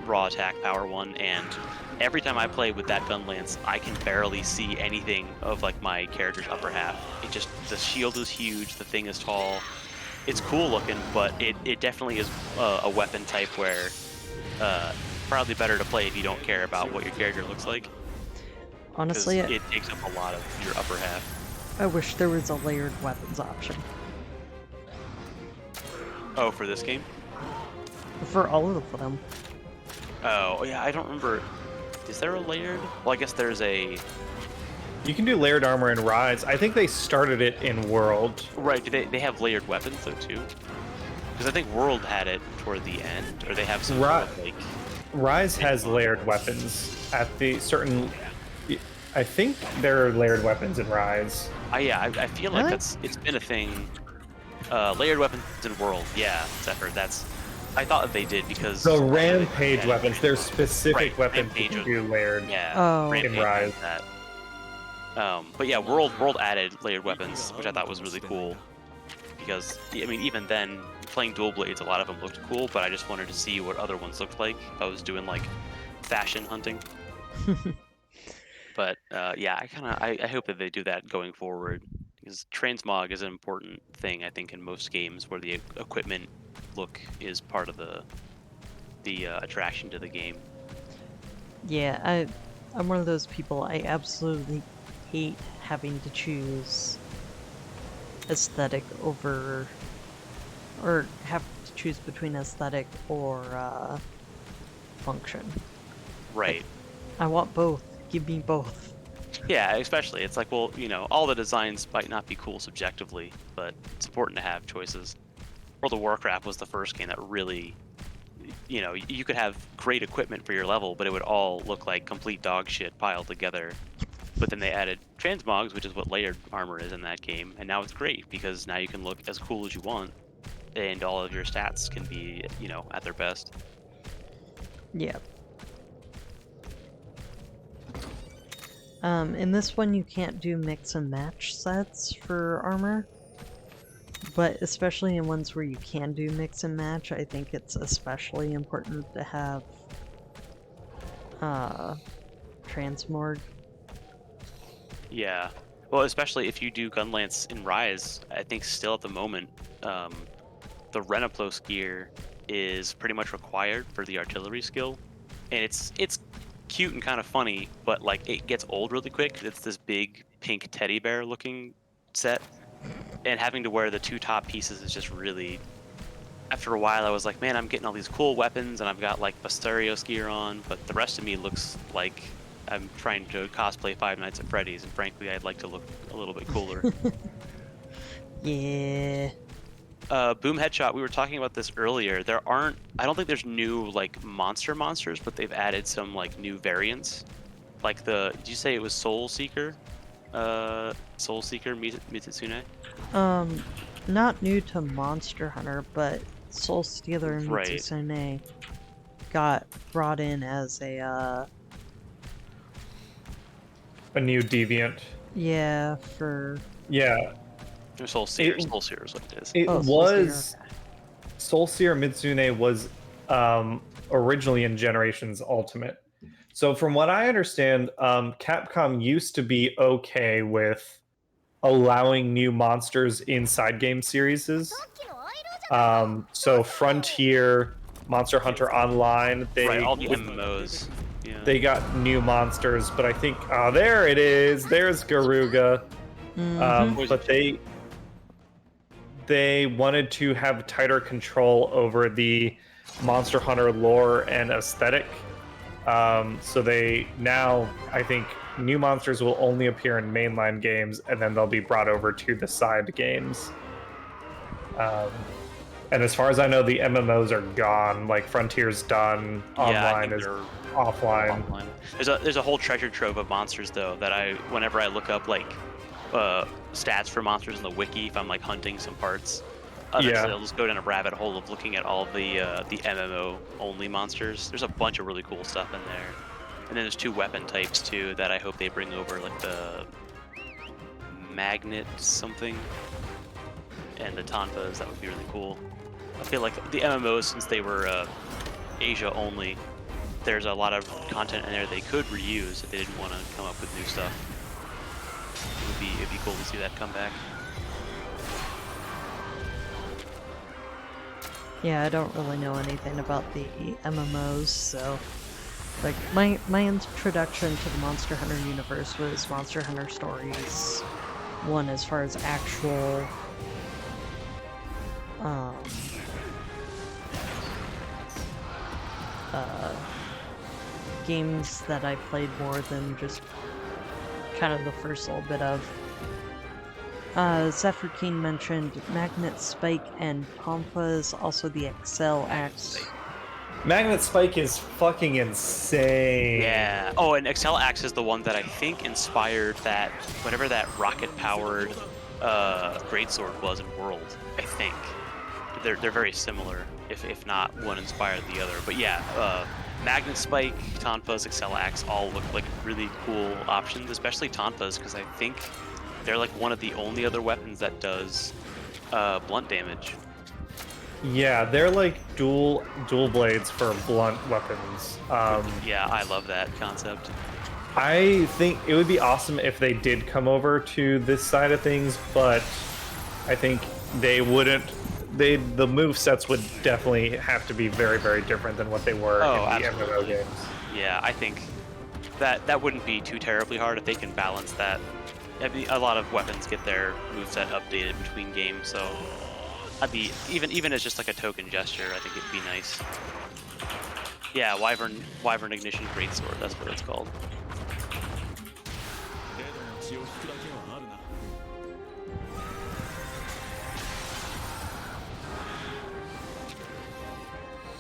raw attack power one, and every time I play with that Gunlance, I can barely see anything of like my character's upper half. The shield is huge, the thing is tall. It's cool looking, but it definitely is a weapon type where probably better to play if you don't care about what your character looks like. Honestly, it takes up a lot of your upper half. I wish there was a layered weapons option. Oh, for this game? For all of them. Oh, yeah, I don't remember. Is there a layered? Well, I guess there's a... You can do layered armor in Rise. I think they started it in World. Right, do they have layered weapons, though, too? Because I think World had it toward the end, or they have some sort of, like... Rise has layered weapons at the certain... I think there are layered weapons in Rise. I feel like it's been a thing. Layered weapons in World, yeah, Zephyr, that's... I thought that they did because... The Rampage weapons, there's specific weapons that can do layered in Rise. That. But yeah, World added layered weapons, which I thought was really cool. Because, I mean, even then, playing Dual Blades, a lot of them looked cool, but I just wanted to see what other ones looked like if I was doing, like, fashion hunting. But, yeah, I hope that they do that going forward. Because transmog is an important thing, I think, in most games where the equipment look is part of the attraction to the game. Yeah, I'm one of those people, I absolutely hate having to choose aesthetic over, or have to choose between aesthetic or function. Right. I want both. Give me both. Yeah, especially. It's like, well, all the designs might not be cool subjectively, but it's important to have choices. World of Warcraft was the first game that really, you could have great equipment for your level, but it would all look like complete dog shit piled together. But then they added transmogs, which is what layered armor is in that game, and now it's great because now you can look as cool as you want, and all of your stats can be, at their best. Yeah. In this one, you can't do mix and match sets for armor, but especially in ones where you can do mix and match, I think it's especially important to have transmog. Yeah. Well, especially if you do Gunlance in Rise, I think still at the moment, the Renaplos gear is pretty much required for the artillery skill, and it's cute and kind of funny, but like it gets old really quick. It's this big pink teddy bear looking set, and having to wear the two top pieces is just really. After a while, I was like, man, I'm getting all these cool weapons, and I've got like Basterios gear on, but the rest of me looks like I'm trying to cosplay Five Nights at Freddy's, and frankly, I'd like to look a little bit cooler. Yeah. Boom Headshot, we were talking about this earlier. I don't think there's new like monsters, but they've added some like new variants. Like did you say it was Soul Seeker? Soul Seeker Mitsune? Not new to Monster Hunter, but Soul Stealer and Right. Mitsune got brought in as a new deviant. Yeah, for... Yeah. Soul Seer is what it is. It Oh, was... Soul Seer Mitsune was originally in Generations Ultimate. So from what I understand, Capcom used to be okay with allowing new monsters in side game series. So Frontier, Monster Hunter Online, all the MMOs. Yeah. They got new monsters, but I think there it is. There's Garuga. But they wanted to have tighter control over the Monster Hunter lore and aesthetic. So they now, I think, new monsters will only appear in mainline games, and then they'll be brought over to the side games. And as far as I know, the MMOs are gone. Like Frontier's done. Online is offline. There's a whole treasure trove of monsters though that whenever I look up like stats for monsters in the wiki, if I'm like hunting some parts, I'll just go down a rabbit hole of looking at all the MMO only monsters. There's a bunch of really cool stuff in there, and then there's 2 weapon types too that I hope they bring over, like the magnet something and the tonfas. That would be really cool. I feel like the MMOs, since they were Asia only, there's a lot of content in there they could reuse if they didn't want to come up with new stuff. It'd be cool to see that come back. Yeah, I don't really know anything about the MMOs, so... Like, my introduction to the Monster Hunter universe was Monster Hunter Stories 1 as far as actual... games that I played more than just kind of the first little bit of. Zephyr King mentioned Magnet Spike and Pampas, also the Excel Axe. Magnet Spike is fucking insane. Yeah. Oh, and Excel Axe is the one that I think inspired that, whatever that rocket-powered greatsword was in World, I think. They're very similar, if not one inspired the other. But yeah, Magnet Spike, Tonfas, Excel Axe all look like really cool options, especially Tonfas, because I think they're like one of the only other weapons that does blunt damage. Yeah, they're like dual blades for blunt weapons. Yeah, I love that concept. I think it would be awesome if they did come over to this side of things, but I think they wouldn't. The move sets would definitely have to be very, very different than what they were in the MMO games. Yeah, I think that wouldn't be too terribly hard if they can balance that I mean, a lot of weapons get their moveset updated between games, so I'd be even as just like a token gesture. I think it'd be nice. Yeah, Wyvern Ignition Greatsword. That's what it's called.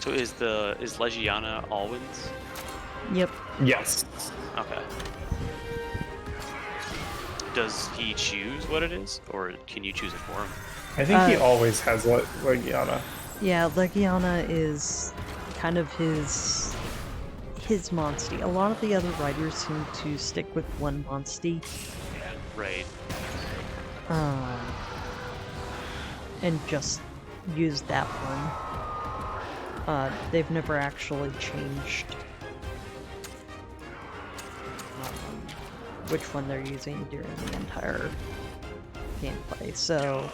So is Legiana all wins? Yep. Yes. Okay. Does he choose what it is, or can you choose it for him? I think he always has Legiana. Yeah, Legiana is kind of his Monstie. A lot of the other writers seem to stick with one Monstie. Right. And just use that one. They've never actually changed which one they're using during the entire gameplay, so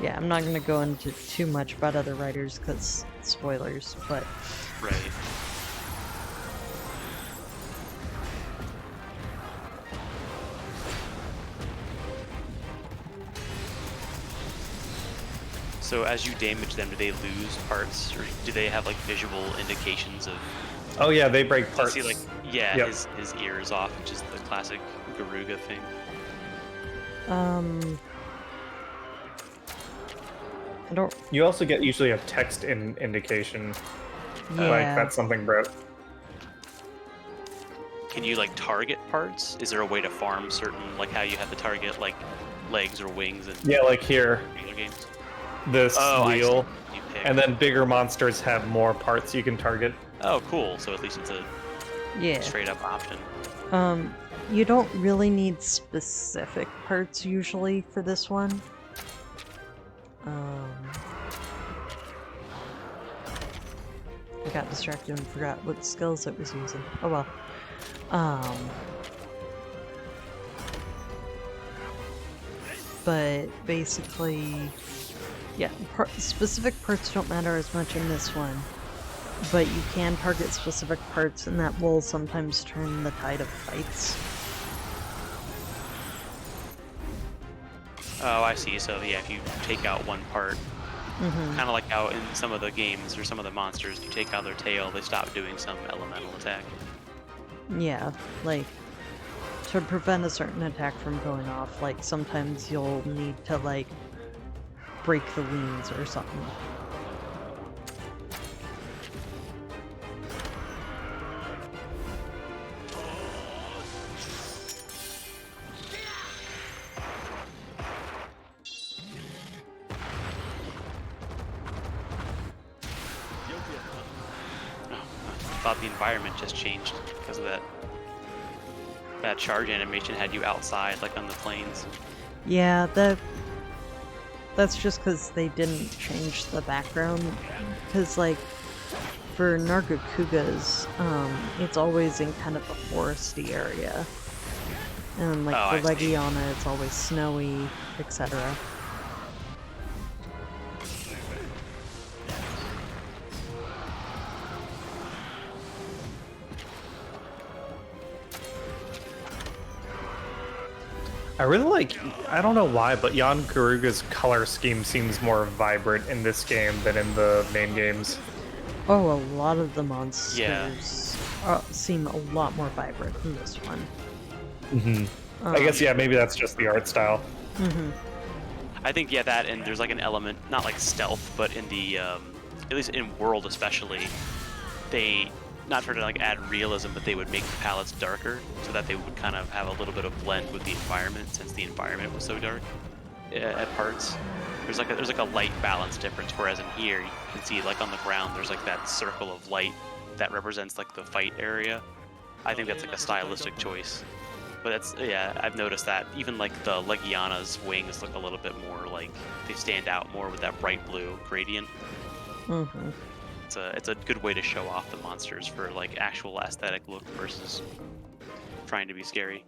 yeah, I'm not going to go into too much about other writers because spoilers, but right. So as you damage them, do they lose parts, or do they have like visual indications of? Oh yeah, they break parts. See, like, yeah, yep. his ear is off, which is the classic Garuga thing. I don't. You also get usually a text indication, Yeah. like that's something broke. Can you like target parts? Is there a way to farm certain, like how you have to target like legs or wings and? Yeah, like here. Regular games. This wheel, and then bigger monsters have more parts you can target. Oh, cool. So at least it's a straight up option. You don't really need specific parts usually for this one. I got distracted and forgot what skills it was using. Oh well. But basically, yeah, specific parts don't matter as much in this one, but you can target specific parts, and that will sometimes turn the tide of fights. Oh, I see. So yeah, if you take out one part, kind of like how in some of the games or some of the monsters, you take out their tail, they stop doing some elemental attack. Yeah, like, to prevent a certain attack from going off, like, sometimes you'll need to, like, break the wings or something. I thought the environment just changed because of that. That charge animation had you outside, like on the plains. Yeah, that's just because they didn't change the background. Because, like, for Nargacugas, it's always in kind of a foresty area. And, like, for Legiana, it's always snowy, etc. I really like, I don't know why, but Jan Garuga's color scheme seems more vibrant in this game than in the main games. Oh, a lot of the monsters seem a lot more vibrant in this one. I guess, yeah, maybe that's just the art style. I think, yeah, that, and there's like an element, not like stealth, but in the, at least in World especially, they, not try to like add realism, but they would make the palettes darker so that they would kind of have a little bit of blend with the environment, since the environment was so dark at parts. There's like a light balance difference, whereas in here you can see like on the ground there's like that circle of light that represents like the fight area. I think that's like a stylistic choice. But that's, yeah, I've noticed that even like the Legiana's wings look a little bit more like they stand out more with that bright blue gradient. It's a good way to show off the monsters for like actual aesthetic look versus trying to be scary.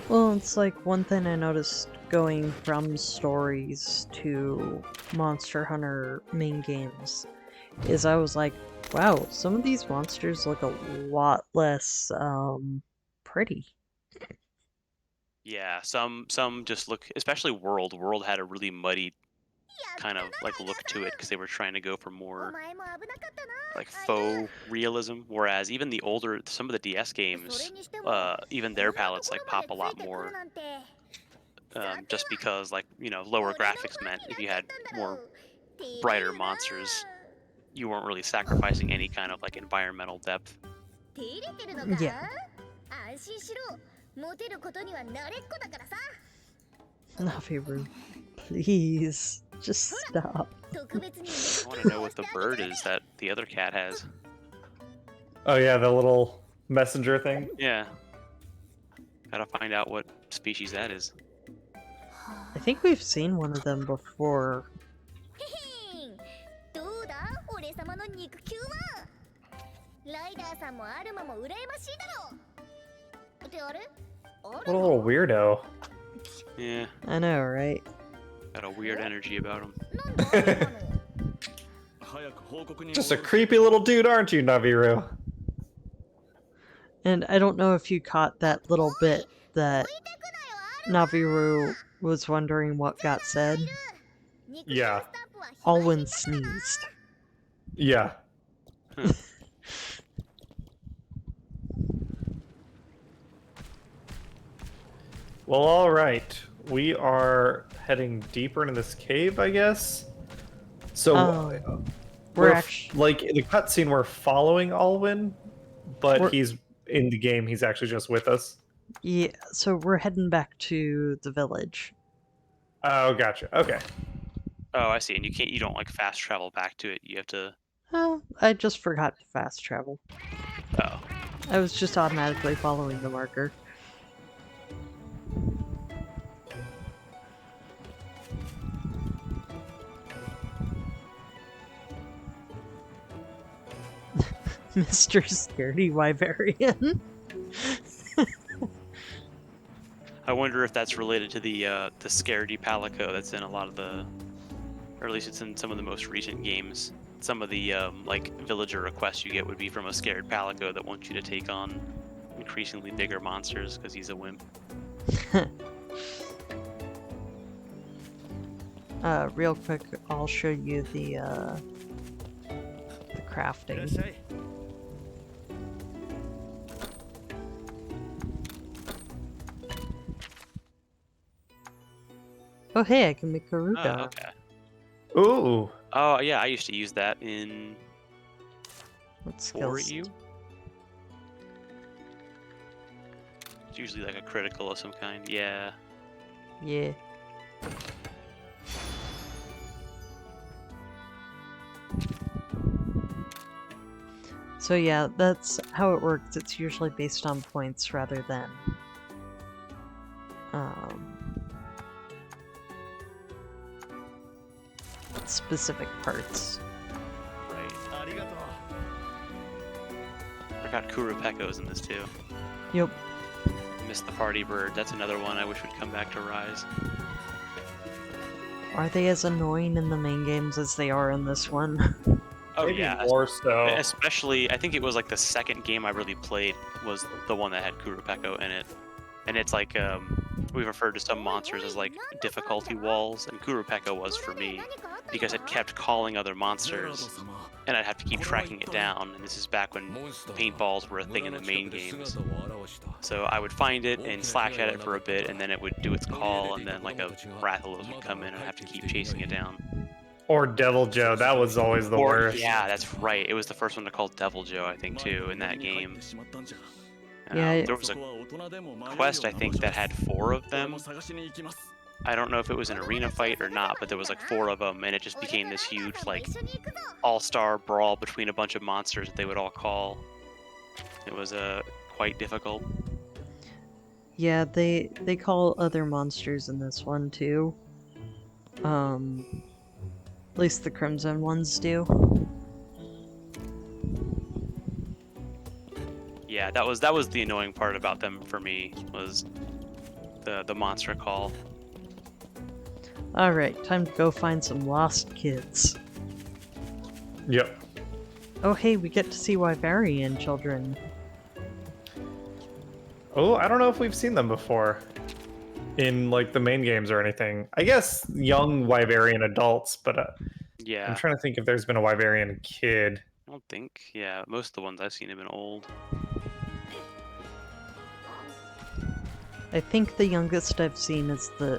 Well, it's like one thing I noticed going from stories to Monster Hunter main games is I was like, wow, some of these monsters look a lot less pretty. Yeah, some just look, especially World. World had a really muddy kind of like look to it because they were trying to go for more like faux realism. Whereas even the older, some of the DS games, even their palettes like pop a lot more, just because like lower graphics meant if you had more brighter monsters, you weren't really sacrificing any kind of like environmental depth. Yeah. Naviru, please, just stop. I want to know what the bird is that the other cat has. Oh yeah, the little messenger thing. Yeah. Gotta find out what species that is. I think we've seen one of them before. What a little weirdo. Yeah, I know, right? got a weird energy about him. Just a creepy little dude, aren't you, Naviru? And I don't know if you caught that little bit that Naviru was wondering what got said. Yeah. Alwyn sneezed. Yeah. Well, all right. We are heading deeper into this cave, I guess. So we're actually like in the cutscene, we're following Alwyn, but We're- he's in the game. He's actually just with us. yeah. So we're heading back to the village. Oh, gotcha. Okay. Oh, I see. And you don't like fast travel back to it. You have to. Oh, I just forgot to fast travel. Oh. I was just automatically following the marker. Mr. Scaredy Wyverian. I wonder if that's related to the Scaredy Palico that's in a lot of the, or at least it's in some of the most recent games. Some of the like villager requests you get would be from a scared Palico that wants you to take on increasingly bigger monsters because he's a wimp. Real quick, I'll show you the crafting. Oh hey, I can make Garuda. Oh, okay. Ooh. Oh yeah, I used to use that in What for skills? you. It's usually like a critical of some kind. Yeah. Yeah. So yeah, that's how it works. It's usually based on points rather than specific parts. Right. I got Kurapekos in this too. Yep. Missed the party bird. That's another one I wish would come back to Rise. Are they as annoying in the main games as they are in this one? Oh Maybe yeah. more so. Especially, I think it was like the second game I really played was the one that had Kurapeko in it. And it's like, we referred to some monsters as like difficulty walls, and Kurapeko was for me, because it kept calling other monsters, and I'd have to keep tracking it down, and this is back when paintballs were a thing in the main games. So I would find it and slash at it for a bit, and then it would do its call, and then like a Rathalos would come in and I'd have to keep chasing it down. Or Devil Joe. That was always the worst. Yeah, that's right. It was the first one to call Devil Joe, I think, too, in that game. Yeah, there was a quest, I think, that had 4 of them. I don't know if it was an arena fight or not, but there was like 4 of them, and it just became this huge, like, all-star brawl between a bunch of monsters that they would all call. It was quite difficult. Yeah, they call other monsters in this one too. At least the Crimson ones do. Yeah, that was the annoying part about them for me, was the monster call. Alright, time to go find some lost kids. Yep. Oh hey, we get to see Wyverian children. Oh, I don't know if we've seen them before. in like the main games or anything. I guess young wyverian adults, but Yeah. I'm trying to think if there's been a wyverian kid. I don't think. Yeah, most of the ones I've seen have been old. I think the youngest I've seen is the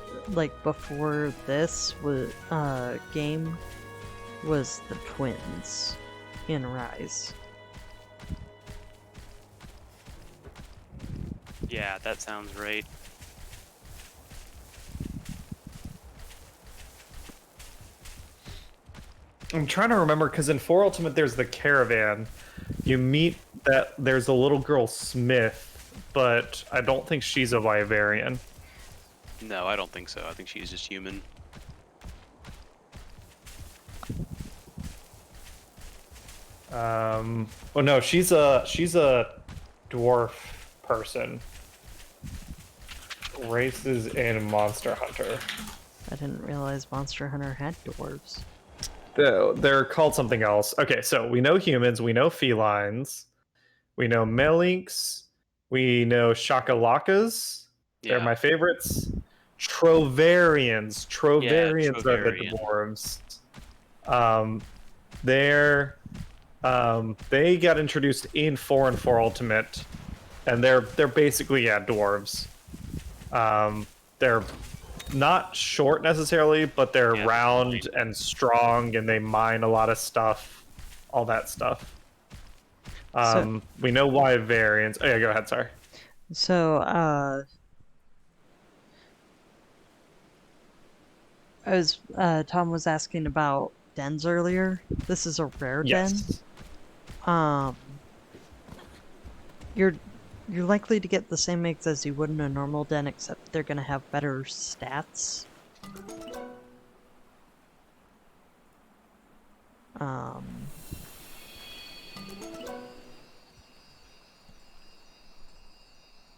before this was game was the twins in Rise. Yeah, that sounds right. I'm trying to remember because in 4 Ultimate there's the caravan. You meet that there's a little girl Smith, but I don't think she's a wyverian. No, I don't think so. I think she's just human. Oh no, she's a dwarf person. Races in Monster Hunter. I didn't realize Monster Hunter had dwarves. They're called something else. Okay, so we know humans, we know felines, we know melinks, we know shakalakas. They're my favorites. Trovarians. Trovarians are the dwarves. They got introduced in 4 and 4 Ultimate, and they're basically dwarves. They're not short necessarily, but they're round and strong, and they mine a lot of stuff, all that stuff. We know wyverians. Oh yeah, go ahead. Sorry. So, Tom was asking about dens earlier. This is a rare den. You're likely to get the same eggs as you would in a normal den, except they're gonna have better stats.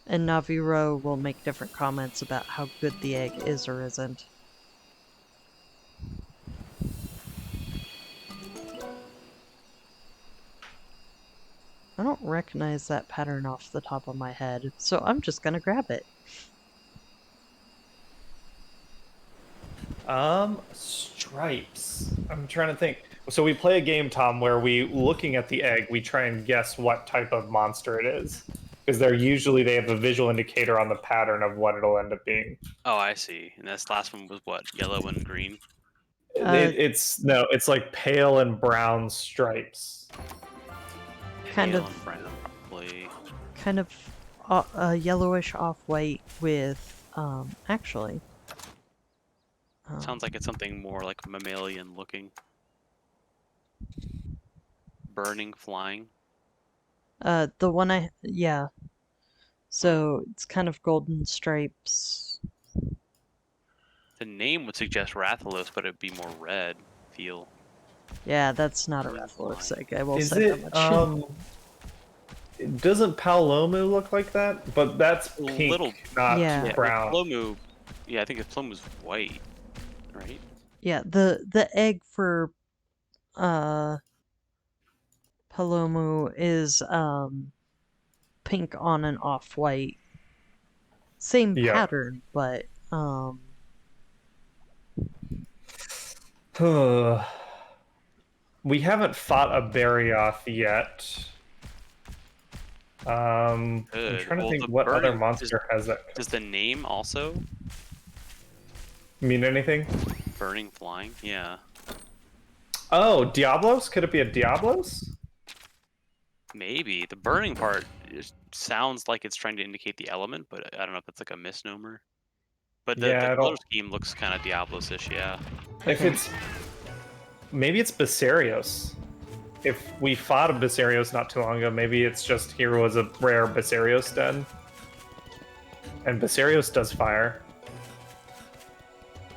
And Naviro will make different comments about how good the egg is or isn't. I don't recognize that pattern off the top of my head, so I'm just gonna grab it. Stripes. I'm trying to think. So we play a game, Tom, where looking at the egg, we try and guess what type of monster it is. Because they have a visual indicator on the pattern of what it'll end up being. Oh, I see. And this last one was what? Yellow and green? It's like pale and brown stripes. Kind of brown, probably. Kind of a yellowish off-white with, actually. Sounds like it's something more like mammalian looking. Burning, flying. The one yeah. So it's kind of golden stripes. The name would suggest Rathalos, but it'd be more red feel. Yeah, that's not a Rathalos egg, I will Is say it, that much. Doesn't Paolomu look like that? But that's pink, not brown. Paolomu, I think Paolomu's white, right? Yeah, the egg for Paolomu is pink on an off-white. Same pattern, but we haven't fought a Barioth yet. I'm trying to think what other monster has that. Does the name also mean anything? Burning, flying? Yeah. Oh, Diablos? Could it be a Diablos? Maybe. The burning part sounds like it's trying to indicate the element, but I don't know if it's like a misnomer. But the color scheme looks kind of Diablos-ish, yeah. If it's... Maybe it's Basarios. If we fought a Basarios not too long ago, maybe it's just here was a rare Basarios den. And Basarios does fire.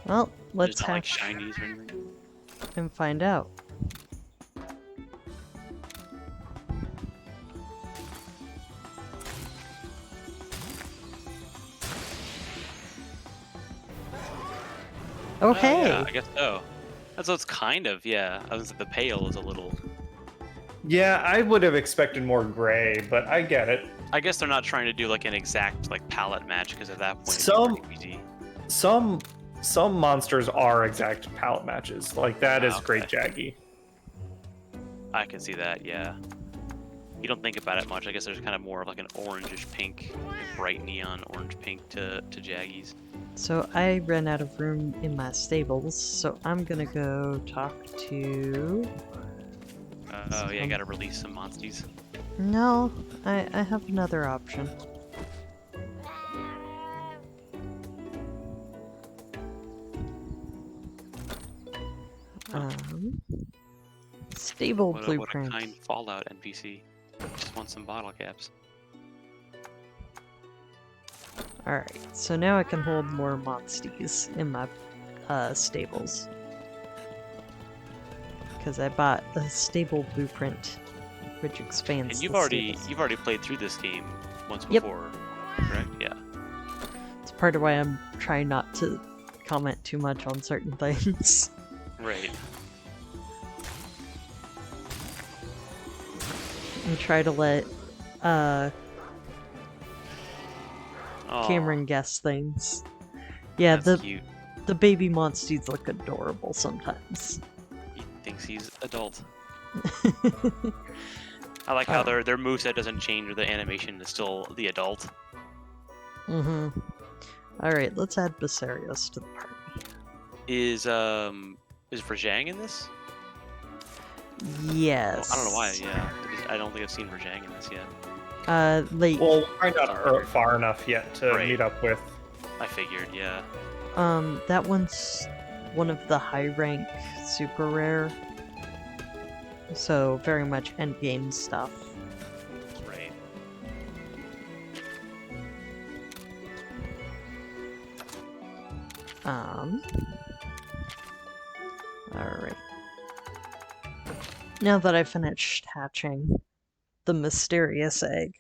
Well, let's have like shinies or anything. And find out. Okay. Yeah, I guess so. That's what it's kind of, yeah. I was the pale is a little. Yeah, I would have expected more gray, but I get it. I guess they're not trying to do like an exact like palette match because at that point it's pretty easy. some monsters are exact palette matches. Like that is okay. great Jaggy. I can see that, yeah. You don't think about it much. I guess there's kind of more of like an orangish pink, like bright neon orange pink to Jaggies. So I ran out of room in my stables, so I'm gonna go talk to... Oh yeah, you gotta release some Monsties. No, I have another option. Stable What blueprint. a kind Fallout NPC. Just want some bottle caps. Alright, so now I can hold more Monsties in my stables. Because I bought a stable blueprint, which expands And you've the already stables. played through this game once Yep. before, correct? Yeah. It's part of why I'm trying not to comment too much on certain things. Right. And try to let Aw, Cameron guess things. Yeah, that's cute. the baby Monsties look adorable sometimes. He thinks he's adult. I like how their moveset doesn't change, or the animation is still the adult. Mm-hmm. Alright, let's add Basarios to the party. Is Verjang in this? Yes. I don't know why. Yeah, I don't think I've seen Verjang in this yet. Late. Well, we're not far enough yet to Right. meet up with. I figured. Yeah. That one's one of the high rank super rare. So very much endgame stuff. Right. Alright. Now that I finished hatching the mysterious egg,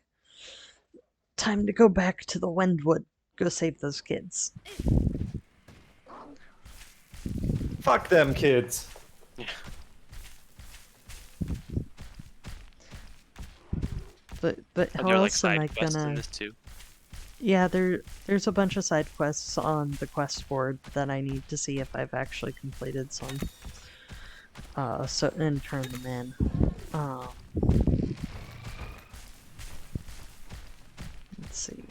time to go back to the Wendwood. Go save those kids. Fuck them kids. Yeah. But Are how there like else am I side quests in gonna... this too? Yeah, there's a bunch of side quests on the quest board that I need to see if I've actually completed some. And turn them in. Let's see.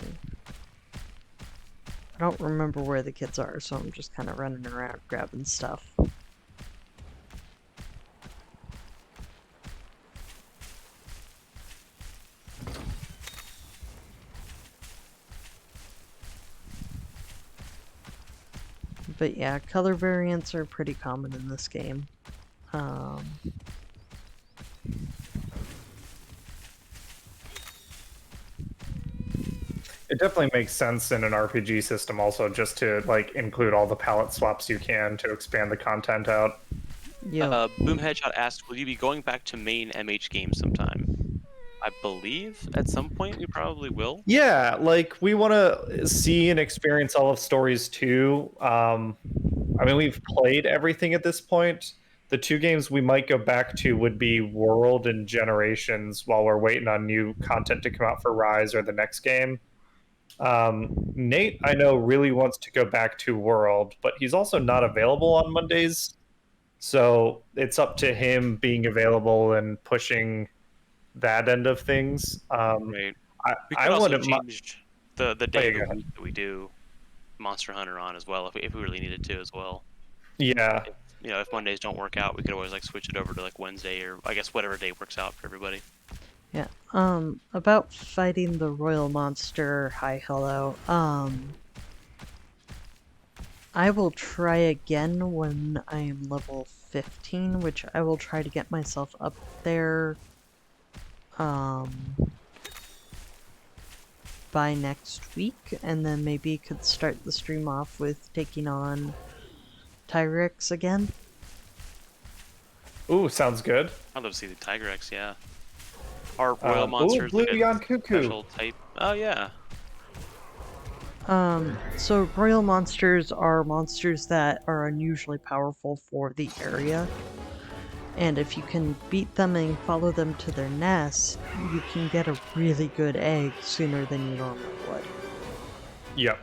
I don't remember where the kids are, so I'm just kind of running around grabbing stuff. But yeah, color variants are pretty common in this game. It definitely makes sense in an RPG system also just to like include all the palette swaps you can to expand the content out. Yeah. Boom Headshot asked, "Will you be going back to main MH games sometime?" I believe at some point we probably will. Yeah, like we want to see and experience all of stories too. I mean, we've played everything at this point. The two games we might go back to would be World and Generations while we're waiting on new content to come out for Rise or the next game. Nate, I know, really wants to go back to World, but he's also not available on Mondays. So it's up to him being available and pushing that end of things. Right. We I could also wouldn't change the day of go the ahead. week that we do Monster Hunter on as well, if we really needed to as well. Yeah. If Mondays don't work out, we could always like switch it over to like Wednesday, or I guess whatever day works out for everybody. Yeah. About fighting the royal monster, hi, hello. I will try again when I am level 15, which I will try to get myself up there, by next week, and then maybe could start the stream off with taking on Tyrex again. Ooh, sounds good. I'd love to see the Tigrex, yeah. Our royal monsters Blue like a Yon Cuckoo. special type. Oh yeah. So royal monsters are monsters that are unusually powerful for the area. And if you can beat them and follow them to their nest, you can get a really good egg sooner than you normally would. Yep.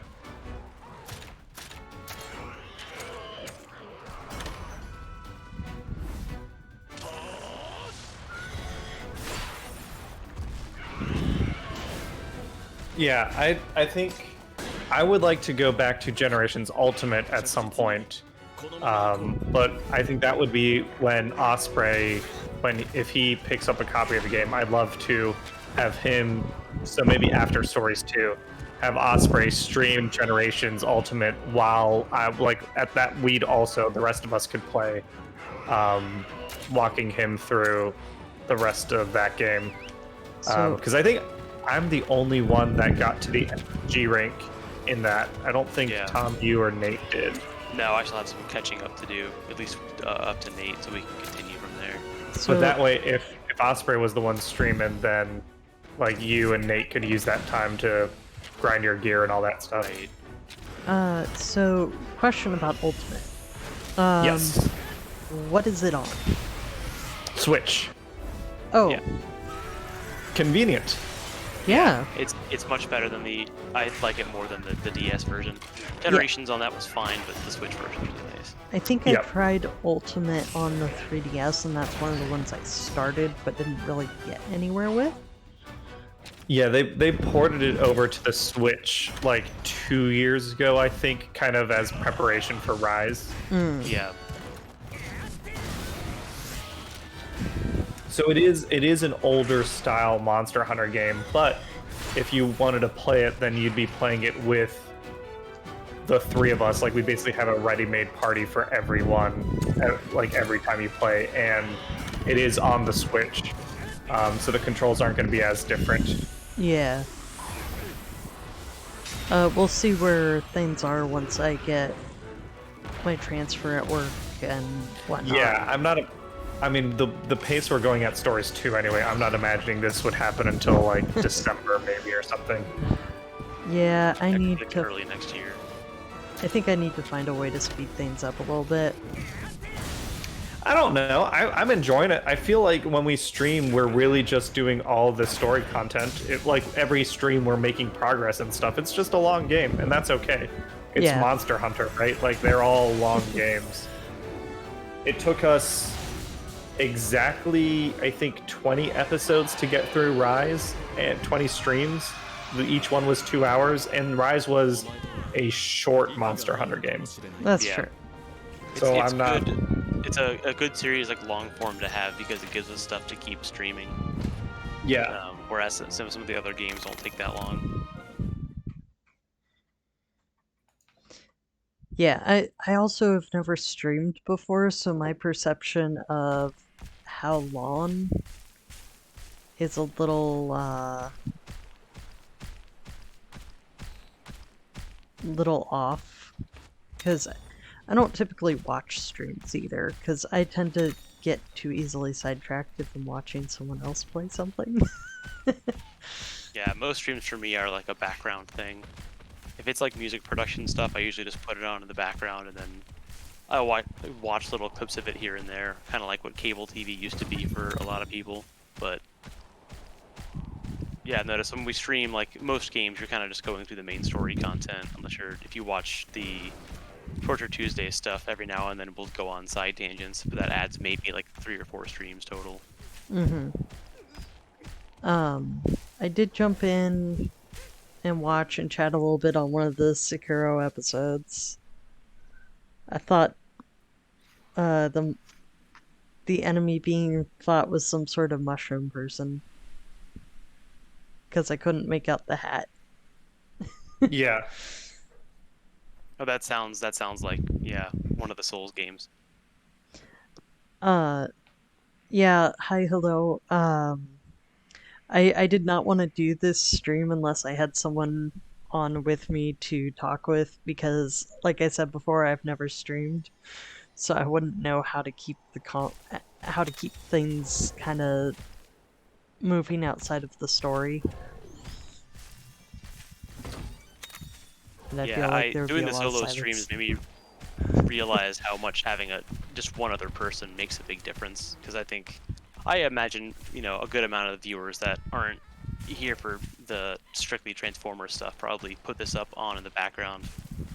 Yeah, I think I would like to go back to Generations Ultimate at some point. But I think that would be when Osprey, if he picks up a copy of the game, I'd love to have him. So maybe after Stories 2, have Osprey stream Generations Ultimate while at that we'd also the rest of us could play, walking him through the rest of that game. So Because I think I'm the only one that got to the G rank in that. I don't think Yeah. Tom, you, or Nate did. No, I still have some catching up to do, at least up to Nate, so we can continue from there. so But that way, if Osprey was the one streaming, then like you and Nate could use that time to grind your gear and all that stuff. Right. so question about Ultimate. Yes. What is it on? Switch. Oh, Yeah. Convenient. yeah. It's much better than I like it more than the DS version. Generations on that was fine, but the Switch version was nice. I think I Yep. tried Ultimate on the 3DS, and that's one of the ones I started but didn't really get anywhere with. Yeah, they ported it over to the Switch like 2 years ago, I think, kind of as preparation for Rise. Yeah. So it is an older style Monster Hunter game, but if you wanted to play it, then you'd be playing it with the three of us. Like, we basically have a ready-made party for everyone, like every time you play, and it is on the Switch, so the controls aren't going to be as different. Yeah. We'll see where things are once I get my transfer at work and whatnot. Yeah, I mean, the pace we're going at Stories 2 anyway, I'm not imagining this would happen until like December maybe or something. Yeah, I need Like to. early next year. I think I need to find a way to speed things up a little bit. I don't know. I'm enjoying it. I feel like when we stream, we're really just doing all the story content. Like every stream, we're making progress and stuff. It's just a long game, and that's okay. It's Yeah. Monster Hunter, right? Like, they're all long games. It took us exactly, I think, 20 episodes to get through Rise, and 20 streams. Each one was 2 hours, and Rise was a short Monster Hunter game. That's Yeah. true. So It's I'm not. good. It's a good series, like long form to have, because it gives us stuff to keep streaming. Yeah. Whereas some of the other games don't take that long. Yeah, I also have never streamed before, so my perception of how long is a little off, because I don't typically watch streams either, because I tend to get too easily sidetracked if I'm watching someone else play something. Yeah, most streams for me are like a background thing. If it's like music production stuff, I usually just put it on in the background, and then I watch little clips of it here and there, kind of like what cable TV used to be for a lot of people. But yeah, notice when we stream, like most games, you're kind of just going through the main story content. Unless if you watch the Torture Tuesday stuff, every now and then we'll go on side tangents, but that adds maybe like 3 or 4 streams total. I did jump in and watch and chat a little bit on one of the Sekiro episodes. I thought the enemy being fought was some sort of mushroom person, because I couldn't make out the hat. Yeah. Oh, that sounds like, yeah, one of the Souls games. Yeah, hi, hello. I did not want to do this stream unless I had someone on with me to talk with, because, like I said before, I've never streamed, so I wouldn't know how to keep how to keep things kind of moving outside of the story. And I feel like there would doing be the a lot of solo silence. streams made me realize how much having just one other person makes a big difference. Because I imagine, a good amount of viewers that aren't here for the strictly Transformer stuff probably put this up on in the background,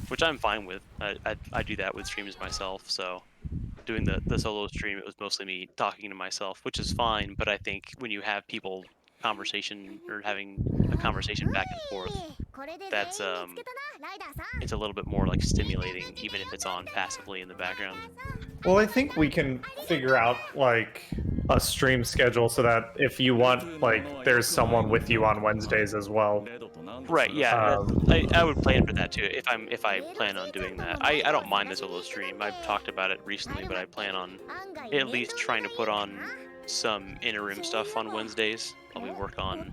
which I'm fine with. I do that with streams myself, so doing the solo stream, it was mostly me talking to myself, which is fine, but I think when you have people conversation or having a conversation back and forth, that's it's a little bit more like stimulating, even if it's on passively in the background. Well, I think we can figure out like a stream schedule so that if you want, like, there's someone with you on Wednesdays as well. Right, yeah, I would plan for that too if I plan on doing that. I don't mind the solo stream. I've talked about it recently, but I plan on at least trying to put on some interim stuff on Wednesdays. Probably work on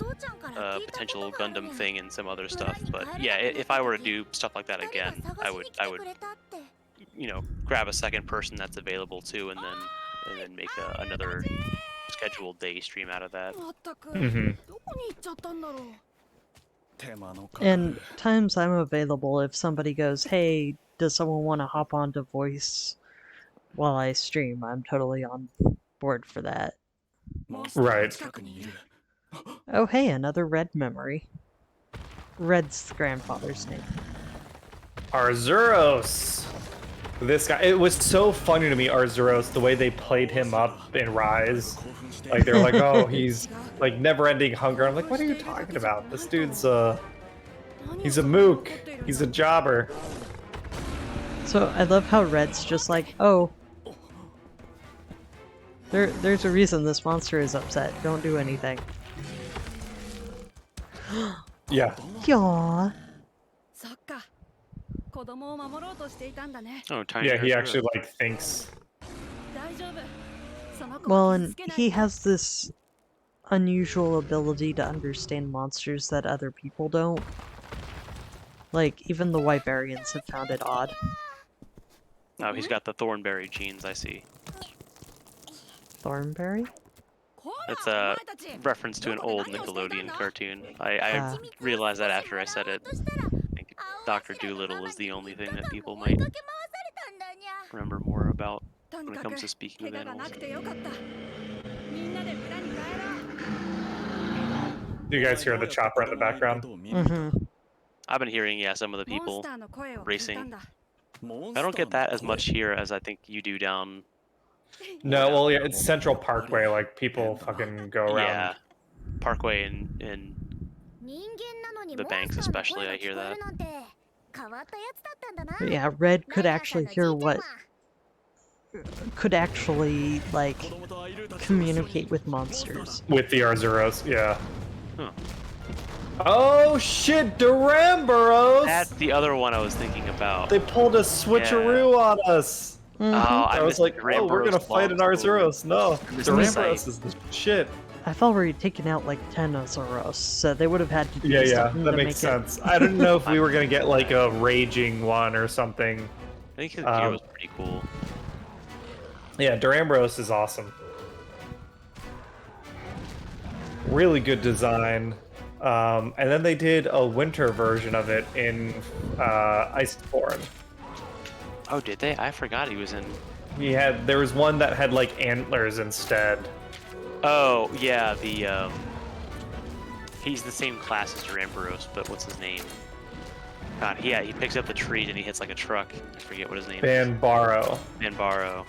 a potential Gundam thing and some other stuff. But yeah, if I were to do stuff like that again, I would you know, grab a second person that's available too, and then make another scheduled day stream out of that. And times I'm available if somebody goes, hey, does someone want to hop on to voice while I stream? I'm totally on board for that. Right. Oh, hey, another Red memory. Red's grandfather's name. Arzuros. This guy, it was so funny to me, Arzuros, the way they played him up in Rise. Like, they were like, oh, he's like never-ending hunger. I'm like, what are you talking about? This dude's he's a mook. He's a jobber. So I love how Red's just like, oh, there's a reason this monster is upset. Don't do anything. Yeah. Yaw. Oh, tiny. Yeah, he Arzuros. actually like thinks. Well, and he has this unusual ability to understand monsters that other people don't. Like, even the Wyverians have found it odd. Oh, he's got the Thornberry genes, I see. Thornberry? It's a reference to an old Nickelodeon cartoon. I realized that after I said it. I think Dr. Dolittle is the only thing that people might remember more about when it comes to speaking of animals. Do you guys hear the chopper in the background? Mm-hmm. I've been hearing, yeah, some of the people racing. I don't get that as much here as I think you do down. No, well, yeah, it's Central Parkway. Like, people fucking go around. Yeah, Parkway and the banks especially, I hear that. But yeah, Red could actually hear what... could actually, like, communicate with monsters. With the Arzuros, yeah. Huh. Oh shit, Duramboros! That's the other one I was thinking about. They pulled a switcheroo on us. Mm-hmm. Oh, I was like, oh, we're gonna fight an Arzuros. No, Duramboros is the shit. I've already taken out like 10 Azuros, so they would have had to do Yeah, something that to makes make sense. I didn't know if we were gonna get like a raging one or something. I think his gear was pretty cool. Yeah, Duramboros is awesome. Really good design. And then they did a winter version of it in Iceborne. Oh, did they? I forgot he was in. There was one that had like antlers instead. Oh, yeah, he's the same class as Duramboros, but what's his name? God, yeah, he picks up the trees and he hits like a truck. I forget what his name is. Banbaro. Banbaro.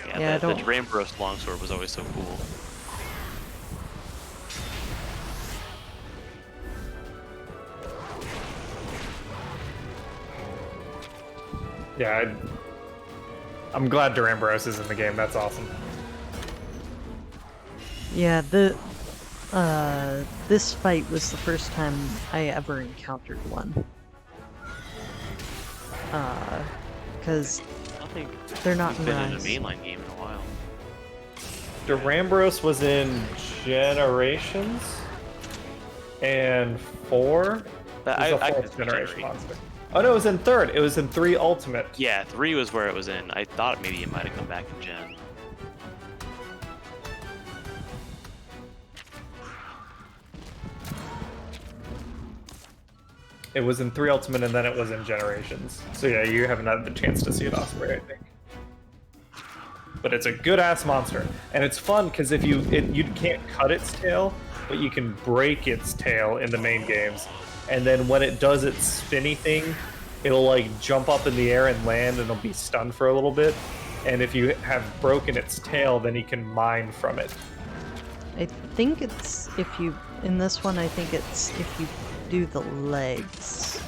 Yeah, the Duramboros longsword was always so cool. Yeah, I'm glad Duramboros is in the game. That's awesome. Yeah, this fight was the first time I ever encountered one. Because they're not been in a Rise. mainline game in a while. Duramboros was in Generations and 4. I It's a could 4th generation generate. monster. Oh no, it was in 3rd. It was in 3 Ultimate. Yeah, 3 was where it was in. I thought maybe it might have come back in Gen. It was in 3 Ultimate and then it was in Generations. So yeah, you haven't had the chance to see it, Osprey, I think. But it's a good-ass monster. And it's fun because if you can't cut its tail, but you can break its tail in the main games. And then when it does its spinny thing, it'll like jump up in the air and land and it'll be stunned for a little bit. and if you have broken its tail, then he can mine from it. I think it's if you in this one. I think it's if you do the legs,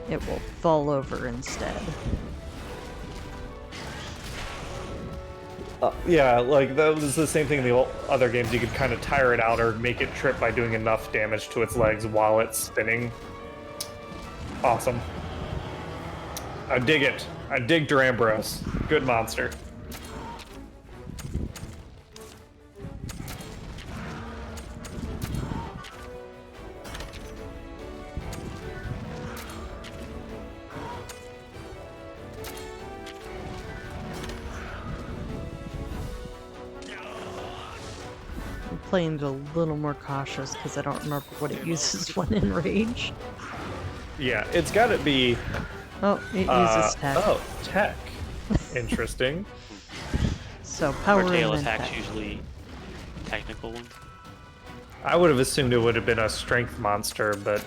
it will fall over instead. Yeah, like that was the same thing in the other games. You could kind of tire it out or make it trip by doing enough damage to its legs while it's spinning. Awesome. I dig it. I dig Durambros. Good monster. Playing a little more cautious because I don't remember what it uses when in rage. Yeah, it's got to be. Oh, it uses tech. Oh, tech. Interesting. So power Our tail and attacks tech. usually technical. I would have assumed it would have been a strength monster, but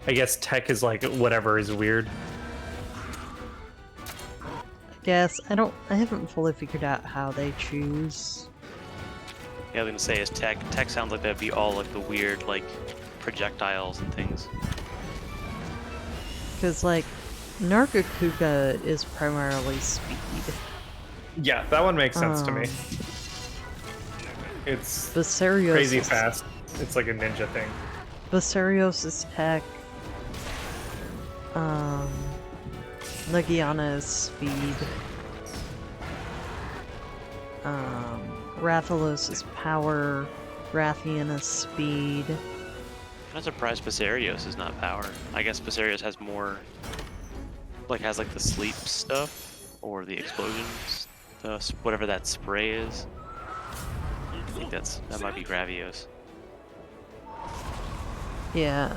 I guess tech is like whatever is weird. I guess I haven't fully figured out how they choose. Yeah, I was gonna say is tech. Tech sounds like that'd be all like the weird like projectiles and things. Because like Nargacuga is primarily speed. Yeah, that one makes sense to me. It's Viserios crazy is, fast. It's like a ninja thing. Viserios is tech. Legiana is speed. Rathalos is power. Rathian is speed. I'm not surprised Viserios is not power. I guess Viserios has more, like has like the sleep stuff or the explosions, whatever that spray is. I think that might be Gravios. Yeah,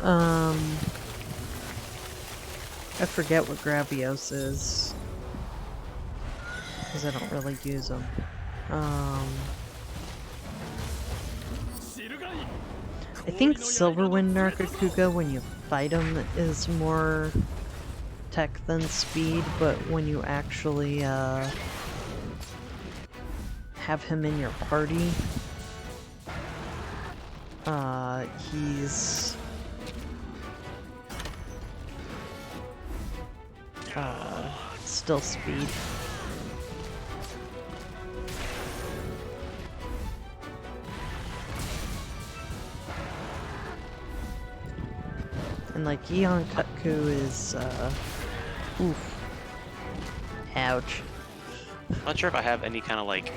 I forget what Gravios is. Because I don't really use them. I think Silverwind Nargacuga, when you fight him, is more tech than speed, but when you actually have him in your party, he's still speed. And like Eon Kutku is oof. Ouch. I'm not sure if I have any kind of like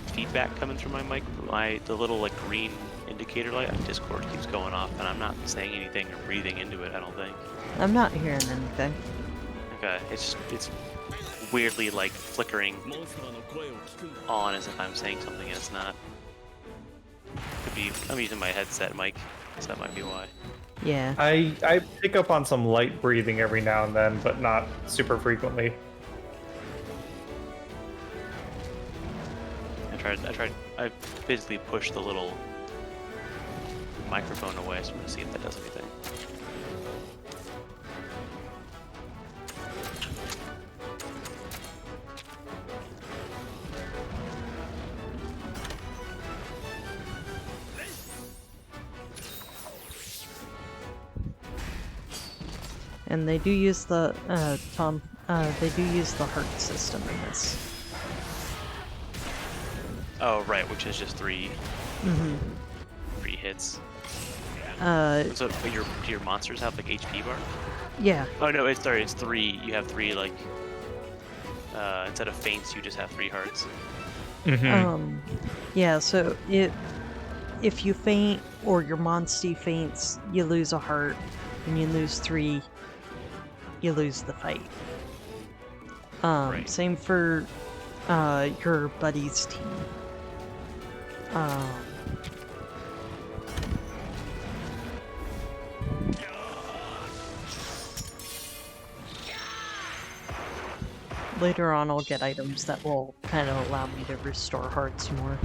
feedback coming through my mic. The little like green indicator light on Discord keeps going off, and I'm not saying anything or breathing into it. I don't think. I'm not hearing anything. Okay, it's weirdly like flickering on as if I'm saying something and it's not. Could be I'm using my headset mic, so that might be why. Yeah. I pick up on some light breathing every now and then, but not super frequently. I basically pushed the little microphone away, so I'm gonna see if that does anything. And they do use the they do use the heart system in this. Oh right, which is just three hits. So but do your monsters have like HP bar? Yeah. Oh no, it's 3. You have 3 like instead of feints, you just have 3 hearts. Yeah. So if you faint or your Monstie faints, you lose a heart, and you lose 3. You lose the fight. Right. Same for your buddy's team. Later on, I'll get items that will kind of allow me to restore hearts more.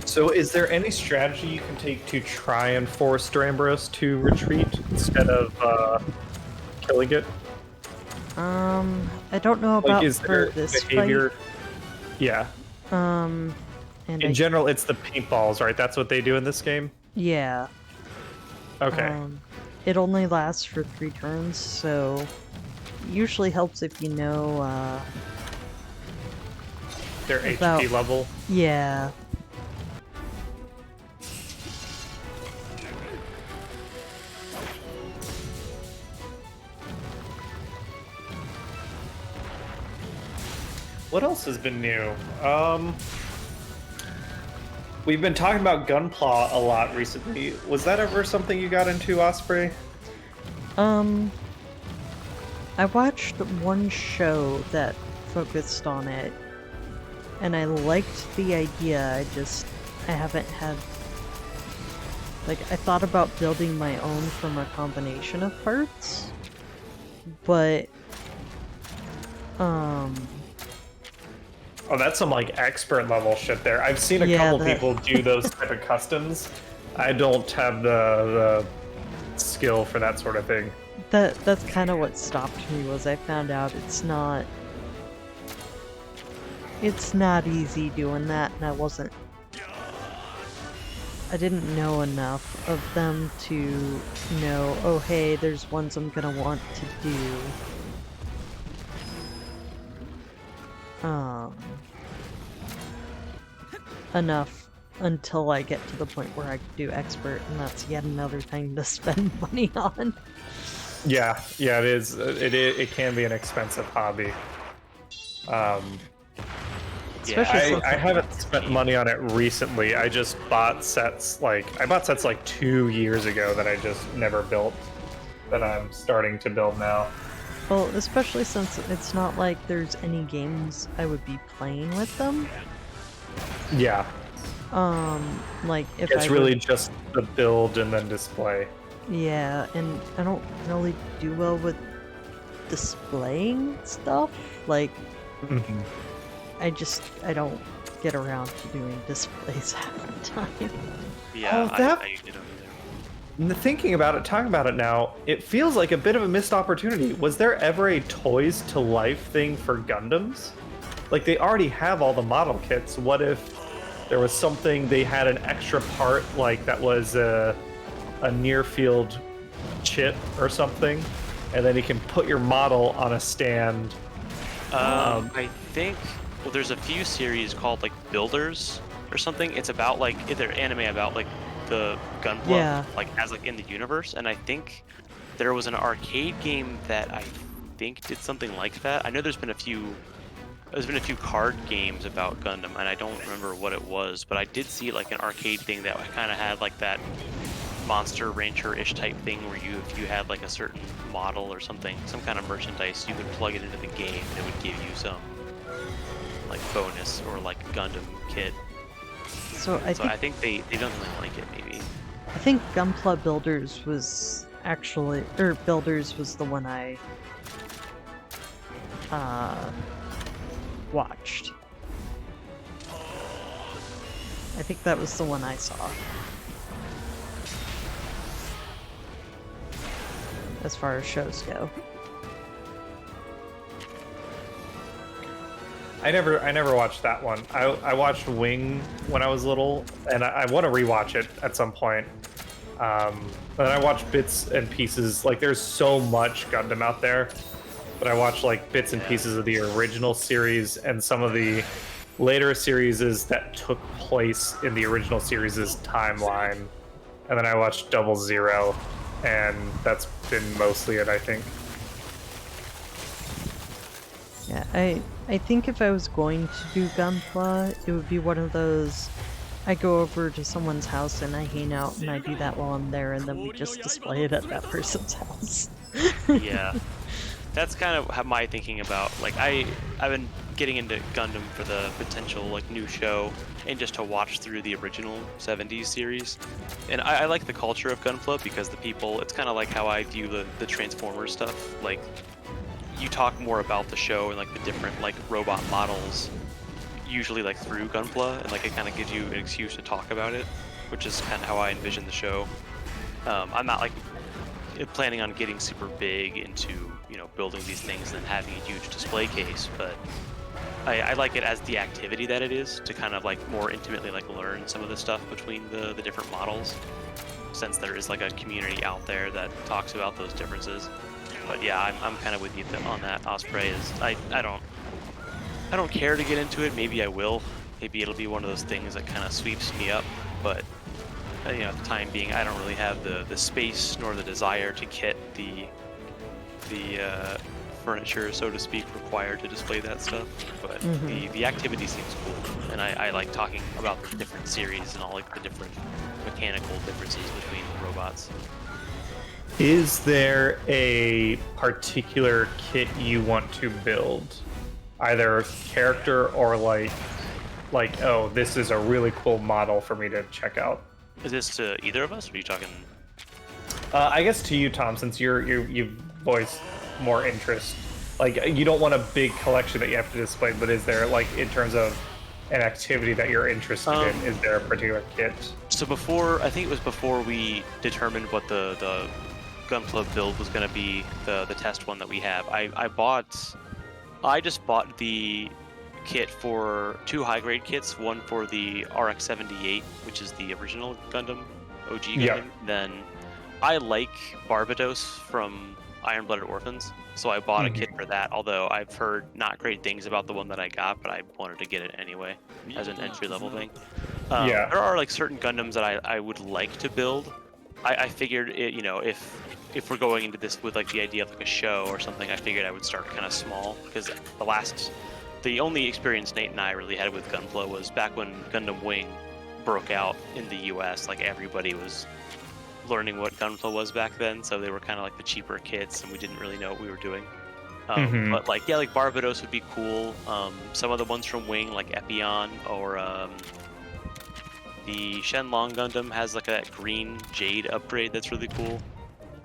So is there any strategy you can take to try and force Drambros to retreat instead of killing it? I don't know about Like, is there for this behavior? Yeah. fight. And In general, it's the paintballs, right? That's what they do in this game? yeah. Okay. It only lasts for 3 turns, so usually helps if you know, Their about- HP level? yeah. What else has been new? We've been talking about Gunpla a lot recently. Was that ever something you got into, Osprey? I watched one show that focused on it, and I liked the idea, I haven't had... Like, I thought about building my own from a combination of parts, but... Oh, that's some, like, expert level shit there. I've seen a couple people do those type of customs. I don't have the skill for that sort of thing. That's kind of what stopped me, was I found out it's not easy doing that, and I didn't know enough of them to know, oh hey, there's ones I'm gonna want to do. Enough until I get to the point where I can do expert, and that's yet another thing to spend money on. Yeah, it is. It can be an expensive hobby. Especially I haven't spent money on it recently. I just bought sets I bought sets like 2 years ago that I just never built, that I'm starting to build now. Well, especially since it's not like there's any games I would be playing with them. Yeah. Like if it's really just the build and then display. Yeah, and I don't really do well with displaying stuff. Like, I don't get around to doing displays half the time. Yeah, I usually don't either. Thinking about it, talking about it now, it feels like a bit of a missed opportunity. Was there ever a toys to life thing for Gundams? Like, they already have all the model kits. What if there was something, they had an extra part, like that was a near field chip or something, and then you can put your model on a stand. I think, well, there's a few series called like Builders or something. It's about like, they're anime about like the Gunpla, like as like in the universe. And I think there was an arcade game that I think did something like that. I know there's been a few card games about Gundam, and I don't remember what it was, but I did see like an arcade thing that kind of had like that Monster Rancher-ish type thing where if you had like a certain model or something, some kind of merchandise, you could plug it into the game and it would give you some like bonus or like Gundam kit. So I think they don't really like it, maybe. I think Gunpla Builders was actually, or Builders was the one I watched. I think that was the one I saw. As far as shows go. I never watched that one. I watched Wing when I was little, and I want to rewatch it at some point. But I watched bits and pieces. Like, there's so much Gundam out there, but I watched like bits and pieces of the original series and some of the later series that took place in the original series' timeline. And then I watched Double Zero, and that's been mostly it, I think. Yeah, I think if I was going to do Gunpla, it would be one of those, I go over to someone's house and I hang out and I do that while I'm there, and then we just display it at that person's house. Yeah. That's kind of how my thinking about, like, I've been getting into Gundam for the potential like new show and just to watch through the original 70s series. And I like the culture of Gunpla because the people, it's kind of like how I view the Transformers stuff. Like, you talk more about the show and like the different like robot models. usually like through Gunpla, and like it kind of gives you an excuse to talk about it, which is kind of how I envision the show. I'm not like planning on getting super big into, you know, building these things and then having a huge display case, but I like it as the activity that it is, to kind of like more intimately like learn some of the stuff between the different models, since there is like a community out there that talks about those differences. But yeah, I'm kind of with you on that. Osprey is I don't care to get into it. Maybe I will. Maybe it'll be one of those things that kind of sweeps me up, but you know, at the time being, I don't really have the space nor the desire to kit the furniture, so to speak, required to display that stuff. But the activity seems cool, and I like talking about the different series and all like the different mechanical differences between the robots. Is there a particular kit you want to build? Either character or like, oh, this is a really cool model for me to check out. Is this to either of us, or are you talking? I guess to you, Tom, since you've voiced more interest. Like, you don't want a big collection that you have to display, but is there, like, in terms of an activity that you're interested in, is there a particular kit? So I think it was before we determined what the Gunpla build was going to be, the test one that we have, I just bought the kit for 2 high-grade kits, one for the RX-78, which is the original Gundam, OG Gundam. Yeah. Then I like Barbados from Iron-Blooded Orphans, so I bought a kit for that, although I've heard not great things about the one that I got, but I wanted to get it anyway as an entry-level thing. Yeah. There are like certain Gundams that I would like to build. I figured, you know, if we're going into this with like the idea of like a show or something, I figured I would start kind of small, because the only experience Nate and I really had with Gunpla was back when Gundam Wing broke out in the US. Like, everybody was learning what Gunpla was back then, so they were kind of like the cheaper kits, and we didn't really know what we were doing. But like, yeah, like Barbados would be cool. Some of the ones from Wing, like Epion, or the Shenlong Gundam has like a green jade upgrade that's really cool.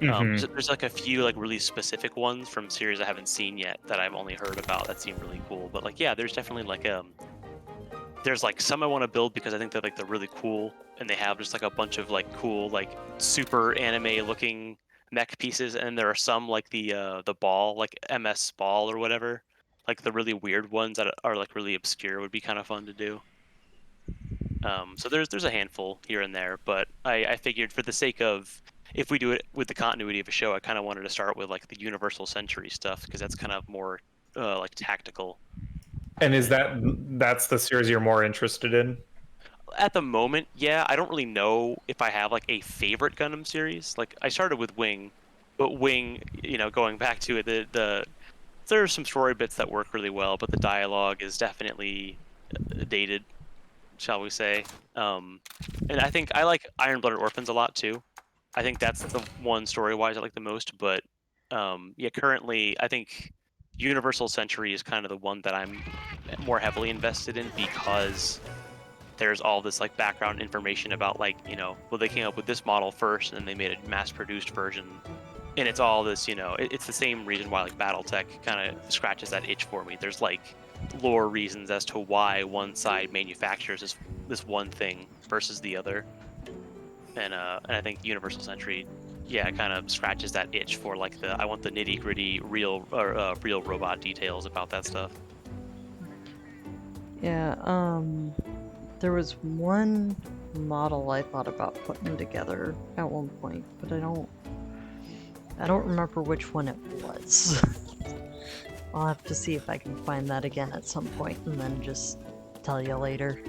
There's like a few like really specific ones from series I haven't seen yet that I've only heard about that seem really cool. But like, yeah, there's definitely like there's like some I want to build because I think they're really cool, and they have just like a bunch of like cool like super anime looking mech pieces, and there are some like the ball, like MS Ball or whatever, like the really weird ones that are like really obscure would be kind of fun to do. So there's a handful here and there, but I figured for the sake of, if we do it with the continuity of a show, I kind of wanted to start with like the Universal Century stuff, because that's kind of more like tactical. And is that's the series you're more interested in? At the moment, yeah. I don't really know if I have like a favorite Gundam series. Like, I started with Wing, but Wing, you know, going back to it, there are some story bits that work really well, but the dialogue is definitely dated, shall we say. And I think I like Iron-Blooded Orphans a lot too. I think that's the one story-wise I like the most, but yeah, currently I think Universal Century is kind of the one that I'm more heavily invested in, because there's all this like background information about, like, you know, well, they came up with this model first and then they made a mass-produced version, and it's all this, you know, it's the same reason why like BattleTech kind of scratches that itch for me. There's like lore reasons as to why one side manufactures this one thing versus the other, and I think Universal Century, yeah, kind of scratches that itch for like I want the nitty gritty real robot details about that stuff. Yeah, there was one model I thought about putting together at one point, but I don't remember which one it was. I'll have to see if I can find that again at some point and then just tell you later.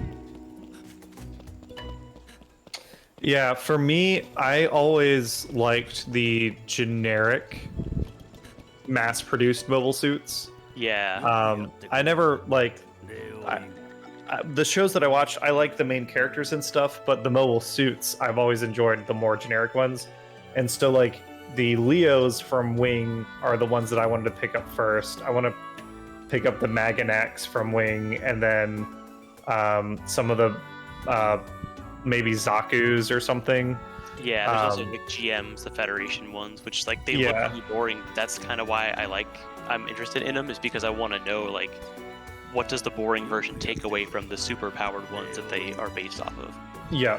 Yeah, for me, I always liked the generic mass-produced mobile suits. Yeah. I never like the shows that I watched. I like the main characters and stuff, but the mobile suits, I've always enjoyed the more generic ones. And still, like, the Leos from Wing are the ones that I wanted to pick up first. I want to pick up the Maganax from Wing, and then some of the maybe Zaku's or something. Yeah, there's also like GMs, the Federation ones, which like they look really boring. That's kind of why I'm interested in them, is because I want to know like what does the boring version take away from the super powered ones that they are based off of? Yeah,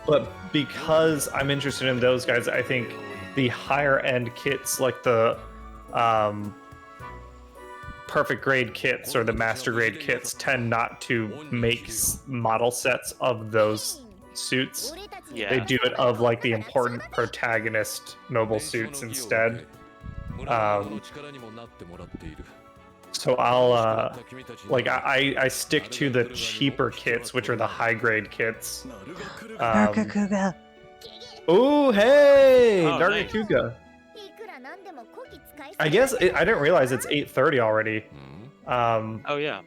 but because I'm interested in those guys, I think the higher end kits, like the perfect grade kits or the master grade kits, tend not to make model sets of those suits. Yeah. They do it of like the important protagonist noble suits instead. So I'll like I stick to the cheaper kits, which are the high grade kits. Nargacuga. Oh hey, Oh, nice. Nargacuga. I guess I didn't realize it's 8:30 already. Oh yeah.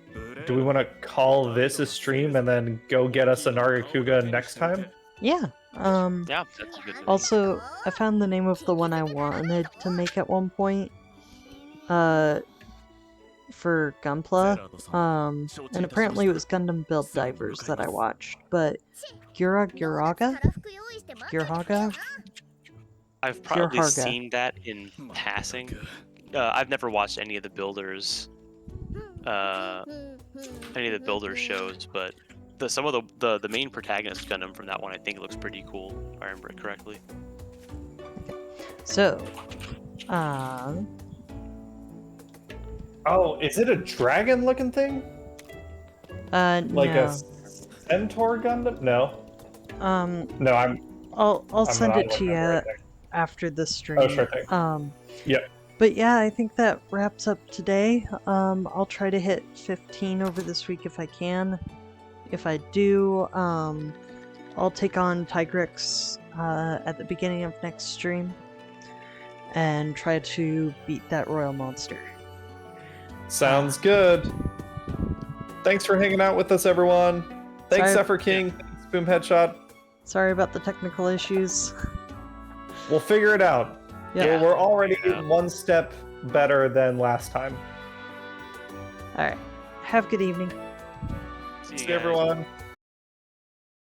Do we want to call this a stream and then go get us a Nargacuga next time? Yeah. Yeah. That's a good thing. Also, I found the name of the one I wanted to make at one point. For Gunpla. And apparently it was Gundam Build Divers that I watched. But Guraga? I've probably Harga. seen that in passing. I've never watched any of the builders, shows, but some of the main protagonist Gundam from that one, I think looks pretty cool, if I remember it correctly. So, Oh, is it a dragon-looking thing? Like no. a centaur Gundam? No. No, I'll I'm send not it to looking you at it right after the stream. Oh, sure thing. Yep. But yeah, I think that wraps up today. I'll try to hit 15 over this week if I can. If I do, I'll take on Tigrex at the beginning of next stream and try to beat that royal monster. Sounds good. Thanks for hanging out with us, everyone. Thanks, Sorry. Zephyr King. Thanks, Boom Headshot. Sorry about the technical issues. We'll figure it out. Yeah. We're already one step better than last time. Alright. Have a good evening. See you See guys. everyone.